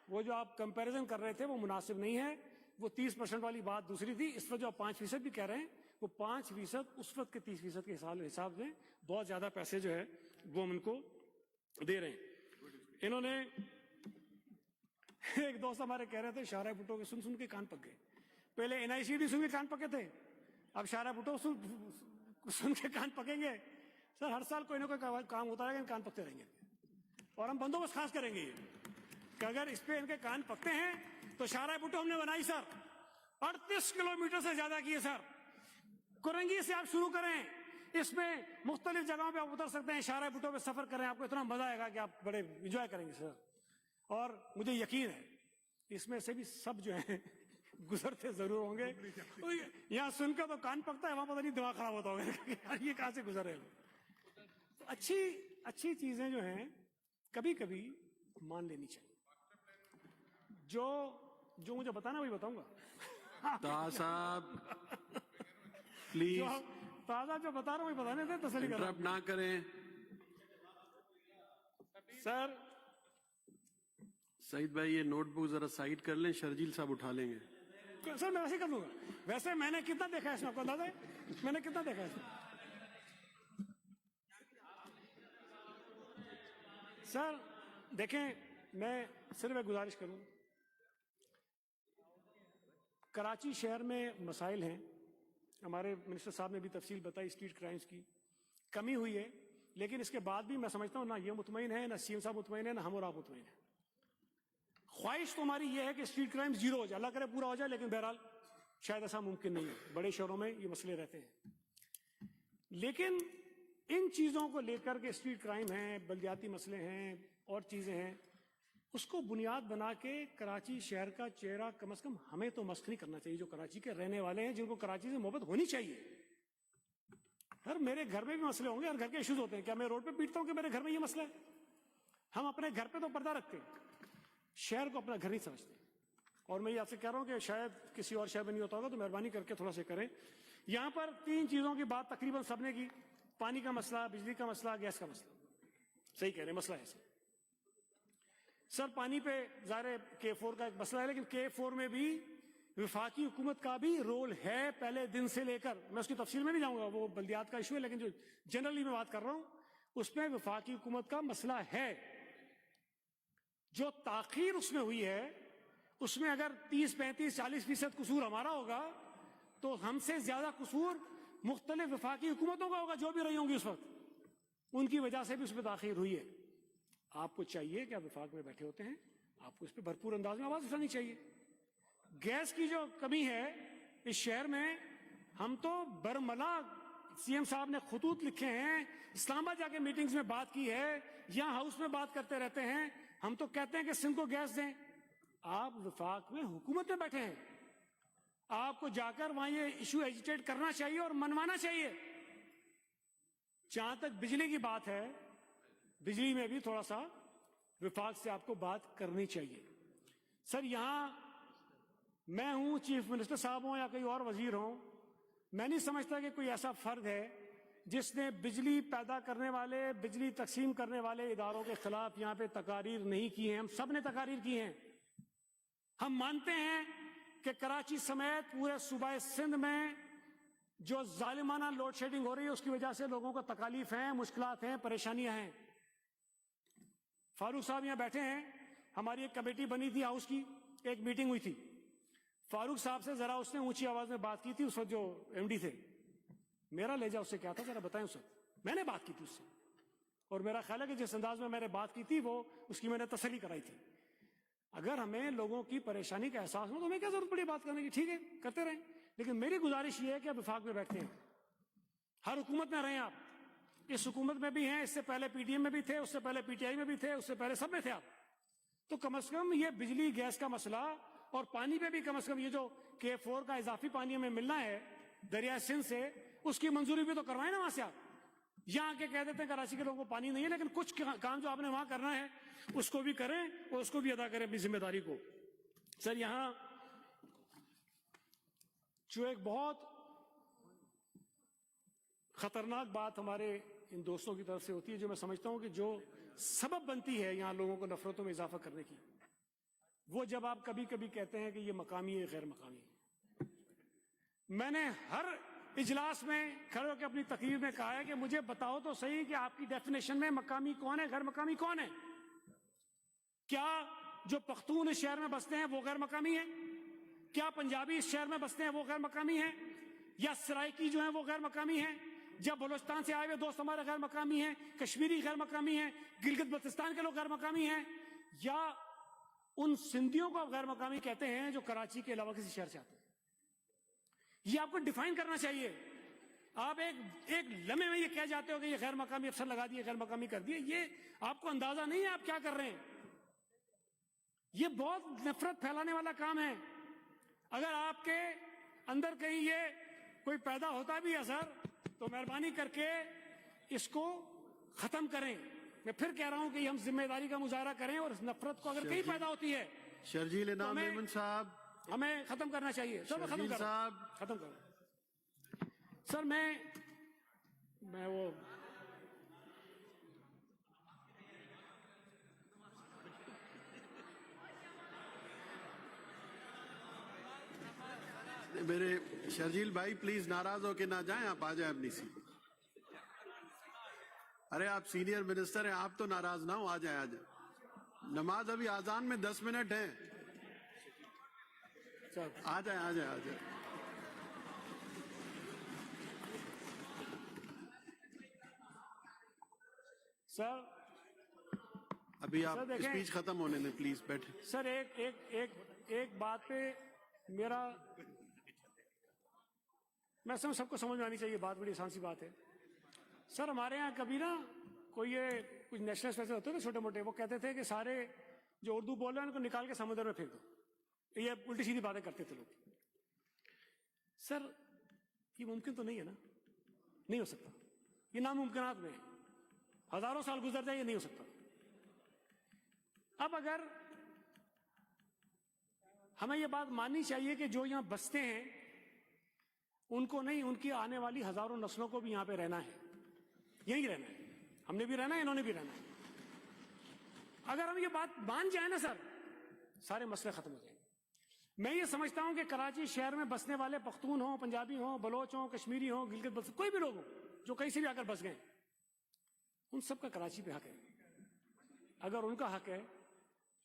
وہ جو آپ کمپیریزن کر رہے تھے وہ مناسب نہیں ہے. وہ 30% والی بات دوسری تھی. اس وقت جو آپ 5% بھی کہہ رہے ہیں، وہ 5% اس وقت کے 30% کے حساب سے بہت زیادہ پیسے جو ہے وہ ہم ان کو دے رہے ہیں. انہوں نے ایک دوست ہمارے کہہ رہے تھے شاہراہ بھٹو کے سن کے کان پک گئے. پہلے NICD سن کے کان پکے تھے، اب شاہراہ بھٹو سن کے کان پکیں گے. سر ہر سال کوئی نہ کوئی کام ہوتا رہے گا، کان پکتے رہیں گے. اور ہم بندوبست خاص کریں گے کہ اگر اس پہ ان کے کان پکتے ہیں تو شاہراہ بھٹو ہم نے بنائی سر، 38 کلومیٹر سے زیادہ کی ہے سر. کرنگی سے آپ شروع کریں، اس میں مختلف جگہوں پہ آپ اتر سکتے ہیں. شاہراہ بھٹو پہ سفر کریں، آپ کو اتنا مزہ آئے گا کہ آپ بڑے انجوائے کریں گے سر. اور مجھے یقین ہے اس میں سے بھی سب جو ہیں گزرتے ضرور ہوں گے. یہاں سن کے تو کان پکتا ہے، وہاں پتہ نہیں دماغ خراب ہوتا ہوگا یہ کہاں سے گزر رہے ہیں. اچھی چیزیں جو ہیں کبھی کبھی مان لینی چاہیے. جو مجھے بتانا وہی بتاؤں گا. طاہر صاحب پلیز تازہ جو بتا رہا ہوں وہی بتانے تھے، تسلی کر. انٹرپٹ نہ کریں. سر سعید بھائی یہ نوٹ بک ذرا سائڈ کر لیں، شرجیل صاحب اٹھا لیں گے. سر میں ویسے کر دوں گا. ویسے میں نے کتنا دیکھا ہے اس میں، آپ کو اندازہ ہے میں نے کتنا دیکھا ہے اس میں. سر دیکھیں، میں صرف ایک گزارش کروں. کراچی شہر میں مسائل ہیں، ہمارے منسٹر صاحب نے بھی تفصیل بتائی. اسٹریٹ کرائمز کی کمی ہوئی ہے، لیکن اس کے بعد بھی میں سمجھتا ہوں نہ یہ مطمئن ہے، نہ CM صاحب مطمئن ہے، نہ ہم اور آپ مطمئن ہیں. خواہش تو ہماری یہ ہے کہ اسٹریٹ کرائم زیرو ہو جائے، اللہ کرے پورا ہو جائے، لیکن بہرحال شاید ایسا ممکن نہیں ہے. بڑے شہروں میں یہ مسئلے رہتے ہیں. لیکن ان چیزوں کو لے کر کے اسٹریٹ کرائم ہیں، بلدیاتی مسئلے ہیں اور چیزیں ہیں، اس کو بنیاد بنا کے کراچی شہر کا چہرہ کم از کم ہمیں تو مسخ نہیں کرنا چاہیے. جو کراچی کے رہنے والے ہیں، جن کو کراچی سے محبت ہونی چاہیے. ہر میرے گھر میں بھی مسئلے ہوں گے، ہر گھر کے ایشوز ہوتے ہیں. کیا میں روڈ پہ پیٹتا ہوں کہ میرے گھر میں یہ مسئلہ ہے؟ ہم اپنے گھر پہ تو پردہ رکھتے ہیں، شہر کو اپنا گھر نہیں سمجھتے. اور میں یہ آپ سے کہہ رہا ہوں کہ شاید کسی اور شہر میں نہیں ہوتا ہوگا تو مہربانی کر کے تھوڑا سا کریں. یہاں پر 3 چیزوں کی بات تقریباً سب نے کی. پانی کا مسئلہ, بجلی کا مسئلہ, گیس کا مسئلہ. صحیح کہہ رہے ہیں, مسئلہ ہے سر. پانی پہ ظاہر K4 کا ایک مسئلہ ہے, لیکن K4 میں بھی وفاقی حکومت کا بھی رول ہے پہلے دن سے لے کر. میں اس کی تفصیل میں نہیں جاؤں گا, وہ بلدیات کا ایشو ہے, لیکن جو جنرلی میں بات کر رہا ہوں اس میں وفاقی حکومت کا مسئلہ ہے. جو تاخیر اس میں ہوئی ہے اس میں اگر 30-35-40% قصور ہمارا ہوگا تو ہم سے زیادہ قصور مختلف وفاقی حکومتوں کا ہوگا جو بھی رہی ہوں گی اس وقت. ان کی وجہ سے بھی اس میں تاخیر ہوئی ہے. آپ کو چاہیے کہ آپ وفاق میں بیٹھے ہوتے ہیں, آپ کو اس پہ بھرپور انداز میں آواز اٹھانی چاہیے. گیس کی جو کمی ہے اس شہر میں, ہم تو برملا CM صاحب نے خطوط لکھے ہیں, اسلام آباد جا کے میٹنگز میں بات کی ہے, یہاں ہاؤس میں بات کرتے رہتے ہیں. ہم تو کہتے ہیں کہ سندھ کو گیس دیں. آپ وفاق میں حکومت میں بیٹھے ہیں, آپ کو جا کر وہاں یہ ایشو ایجیٹیٹ کرنا چاہیے اور منوانا چاہیے. جہاں تک بجلی کی بات ہے, بجلی میں بھی تھوڑا سا وفاق سے آپ کو بات کرنی چاہیے. سر یہاں میں ہوں, چیف منسٹر صاحب ہوں یا کوئی اور وزیر ہوں, میں نہیں سمجھتا کہ کوئی ایسا فرد ہے جس نے بجلی پیدا کرنے والے, بجلی تقسیم کرنے والے اداروں کے خلاف یہاں پہ تقاریر نہیں کی ہیں. ہم سب نے تقاریر کی ہیں. ہم مانتے ہیں کہ کراچی سمیت پورے صوبہ سندھ میں جو ظالمانہ لوڈ شیڈنگ ہو رہی ہے اس کی وجہ سے لوگوں کو تکالیف ہیں, مشکلات ہیں, پریشانیاں ہیں. فاروق صاحب یہاں بیٹھے ہیں, ہماری ایک کمیٹی بنی تھی ہاؤس کی, ایک میٹنگ ہوئی تھی. فاروق صاحب سے ذرا اس نے اونچی آواز میں بات کی تھی اس وقت جو MD تھے. میرا لہجہ اس سے کیا تھا ذرا بتائیں اس وقت. میں نے بات کی تھی اس سے, اور میرا خیال ہے کہ جس انداز میں نے بات کی تھی وہ اس کی میں نے تسلی کرائی تھی. اگر ہمیں لوگوں کی پریشانی کا احساس ہو تو ہمیں کیا ضرورت پڑی بات کرنے کی, ٹھیک ہے کرتے رہیں. لیکن میری گزارش یہ ہے کہ آپ وفاق میں بیٹھتے ہیں, ہر حکومت میں رہیں. آپ اس حکومت میں بھی ہیں, اس سے پہلے PDM میں بھی تھے, اس سے پہلے PTI میں بھی تھے, اس سے پہلے سب میں تھے آپ. تو کم از کم یہ بجلی گیس کا مسئلہ اور پانی پہ بھی کم از کم یہ جو K4 کا اضافی پانی ہمیں ملنا ہے دریائے سندھ سے, اس کی منظوری بھی تو کروائیں نا وہاں سے. آپ یہاں کے کہہ دیتے ہیں کراچی کے لوگوں کو پانی نہیں ہے, لیکن کچھ کام جو آپ نے وہاں کرنا ہے اس کو بھی کریں اور اس کو بھی ادا کریں اپنی ذمہ داری کو. سر یہاں جو ایک بہت خطرناک بات ہمارے ان دوستوں کی طرف سے ہوتی ہے, جو میں سمجھتا ہوں کہ جو سبب بنتی ہے یہاں لوگوں کو نفرتوں میں اضافہ کرنے کی, وہ جب آپ کبھی کبھی کہتے ہیں کہ یہ مقامی ہے غیر مقامی. میں نے ہر اجلاس میں کھڑے ہو کے اپنی تقریر میں کہا ہے کہ مجھے بتاؤ تو صحیح کہ آپ کی ڈیفینیشن میں مقامی کون ہے, غیر مقامی کون ہے. کیا جو پختون اس شہر میں بستے ہیں وہ غیر مقامی ہیں؟ کیا پنجابی اس شہر میں بستے ہیں وہ غیر مقامی ہیں؟ یا سرائکی جو ہیں وہ غیر مقامی ہیں؟ جب بلوچستان سے آئے ہوئے دوست ہمارے غیر مقامی ہیں, کشمیری غیر مقامی ہیں, گلگت بلتستان کے لوگ غیر مقامی ہیں, یا ان سندھیوں کو آپ غیر مقامی کہتے ہیں جو کراچی کے علاوہ کسی شہر سے آتے ہیں؟ یہ آپ کو ڈیفائن کرنا چاہیے. آپ ایک لمحے میں یہ کہہ جاتے ہو کہ یہ غیر مقامی افسر لگا دیے, غیر مقامی کر دیے. یہ آپ کو اندازہ نہیں ہے آپ کیا کر رہے ہیں. یہ بہت نفرت پھیلانے والا کام ہے. اگر آپ کے اندر کہیں یہ کوئی پیدا ہوتا بھی ہے سر, تو مہربانی کر کے اس کو ختم کریں. میں پھر کہہ رہا ہوں کہ ہم ذمہ داری کا مظاہرہ کریں, اور اس نفرت کو اگر کہیں پیدا ہوتی ہے شرجیل انعام میمن صاحب, ہمیں ختم کرنا چاہیے. چلو ختم کرو, ختم کرو. سر میں وہ میرے شرجیل بھائی پلیز ناراض ہو کے نہ جائیں, آپ آ جائیں اپنی سیٹ. ارے آپ سینئر منسٹر ہیں, آپ تو ناراض نہ ہو, آ جائیں آ جائیں. نماز ابھی آزان میں 10 منٹ ہیں. آ جائیں آ جائیں آ جائیں. سر ابھی آپ اسپیچ ختم ہونے دیں پلیز, بیٹھیں. سر ایک بات پہ میرا, میں سب کو سمجھ میں آنی چاہیے, بات بڑی آسان سی بات ہے. سر ہمارے ہاں کبھی نا کوئی یہ کچھ نیشنلسٹ ویسے ہوتے ہیں نا چھوٹے موٹے, وہ کہتے تھے کہ سارے جو اردو بول رہے ہیں ان کو نکال کے سمندر میں پھینک دو. یہ الٹی سیدھی باتیں کرتے تھے لوگ. سر یہ ممکن تو نہیں ہے نا, نہیں ہو سکتا. یہ ناممکنات میں ہے, ہزاروں سال گزر جائے یہ نہیں ہو سکتا. اب اگر ہمیں یہ بات ماننی چاہیے کہ جو یہاں بستے ہیں ان کو نہیں، ان کی آنے والی ہزاروں نسلوں کو بھی یہاں پہ رہنا ہے، یہیں رہنا ہے. ہم نے بھی رہنا ہے، انہوں نے بھی رہنا ہے. اگر ہم یہ بات مان جائیں نا سر، سارے مسئلے ختم ہو جائیں گے. میں یہ سمجھتا ہوں کہ کراچی شہر میں بسنے والے پختون ہوں، پنجابی ہوں، بلوچ ہوں، کشمیری ہوں، گلگت بلتستان، کوئی بھی لوگ ہوں جو کہیں سے بھی آ کر بس گئے، ان سب کا کراچی پہ حق ہے. اگر ان کا حق ہے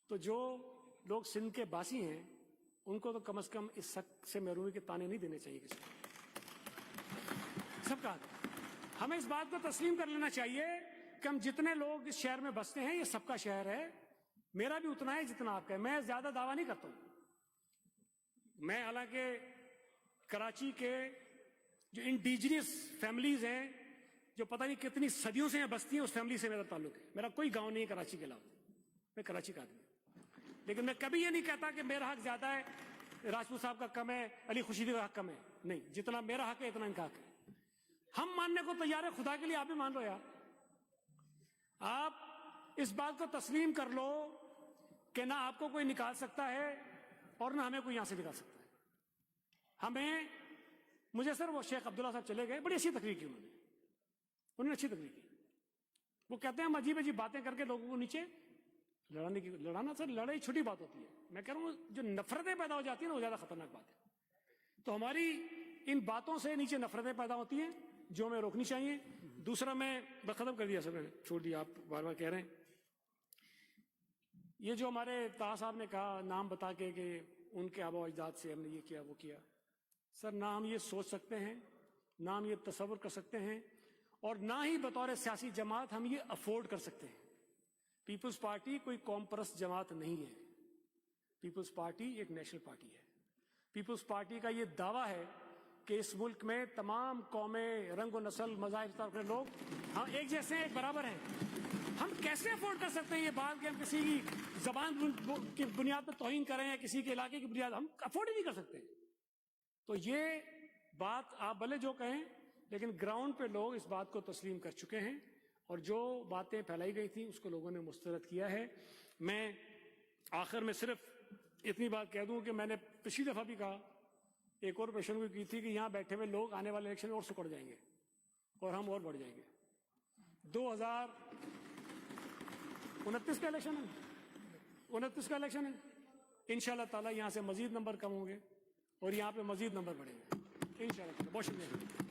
تو جو لوگ سندھ کے باسی ہیں ان کو تو کم از کم اس حق سے محرومی کے تانے نہیں دینے چاہیے کسی کو. سب کا حق ہے. ہمیں اس بات کو تسلیم کر لینا چاہیے کہ ہم جتنے لوگ اس شہر میں بستے ہیں یہ سب کا شہر ہے. میرا بھی اتنا ہے جتنا آپ کا ہے. میں زیادہ دعویٰ نہیں کرتا ہوں. میں حالانکہ کراچی کے جو انڈیجنس فیملیز ہیں جو پتہ نہیں کتنی صدیوں سے یہاں بستی ہیں اس فیملی سے میرا تعلق ہے. میرا کوئی گاؤں نہیں ہے کراچی کے علاوہ، میں کراچی کا آدمی ہوں. لیکن میں کبھی یہ نہیں کہتا کہ میرا حق زیادہ ہے، راجپوت صاحب کا کم ہے، علی خورشیدی کا حق کم ہے. نہیں، جتنا میرا حق ہے اتنا ان کا حق ہے. ہم ماننے کو تیار ہے، خدا کے لیے آپ بھی مان لو یار. آپ اس بات کو تسلیم کر لو کہ نہ آپ کو کوئی نکال سکتا ہے اور نہ ہمیں کوئی یہاں سے نکال سکتا ہے. ہمیں مجھے سر وہ شیخ عبداللہ صاحب چلے گئے، بڑی اچھی تقریر کی انہوں نے اچھی تقریر کی. وہ کہتے ہیں ہم عجیب عجیب باتیں کر کے لوگوں کو نیچے لڑانے کی. لڑانا سر لڑائی چھوٹی بات ہوتی ہے. میں کہہ رہا ہوں جو نفرتیں پیدا ہو جاتی ہیں نا وہ زیادہ خطرناک بات ہے. تو ہماری ان باتوں سے نیچے نفرتیں پیدا ہوتی ہیں جو ہمیں روکنی چاہیے. دوسرا میں ختم کر دیا سر، میں نے چھوڑ دیا، آپ بار بار کہہ رہے ہیں. یہ جو ہمارے طاہر صاحب نے کہا نام بتا کے کہ ان کے آباء و اجداد سے ہم نے یہ کیا وہ کیا، سر نہ ہم یہ سوچ سکتے ہیں، نہ ہم یہ تصور کر سکتے ہیں، اور نہ ہی بطور سیاسی جماعت ہم یہ افورڈ کر سکتے ہیں. پیپلز پارٹی کوئی قوم پرست جماعت نہیں ہے. پیپلز پارٹی ایک نیشنل پارٹی ہے. پیپلز پارٹی کا یہ دعویٰ ہے کہ اس ملک میں تمام قومیں، رنگ و نسل، مذاہب کے لوگ ہم ایک جیسے ہیں، ایک برابر ہیں. ہم کیسے افورڈ کر سکتے ہیں یہ بات کہ ہم کسی کی زبان کی بنیاد پر توہین کریں یا کسی کے علاقے کی بنیاد؟ ہم افورڈ ہی نہیں کر سکتے. تو یہ بات آپ بھلے جو کہیں، لیکن گراؤنڈ پہ لوگ اس بات کو تسلیم کر چکے ہیں اور جو باتیں پھیلائی گئی تھیں اس کو لوگوں نے مسترد کیا ہے. میں آخر میں صرف اتنی بات کہہ دوں کہ میں نے پچھلی دفعہ بھی کہا، ایک اور پیشن کی تھی کہ یہاں بیٹھے ہوئے لوگ آنے والے الیکشن میں اور سکڑ جائیں گے اور ہم اور بڑھ جائیں گے. 2029 کا الیکشن ہے، 29 کا الیکشن ہے. انشاءاللہ تعالیٰ یہاں سے مزید نمبر کم ہوں گے اور یہاں پہ مزید نمبر بڑھیں گے انشاءاللہ. بہت شکریہ.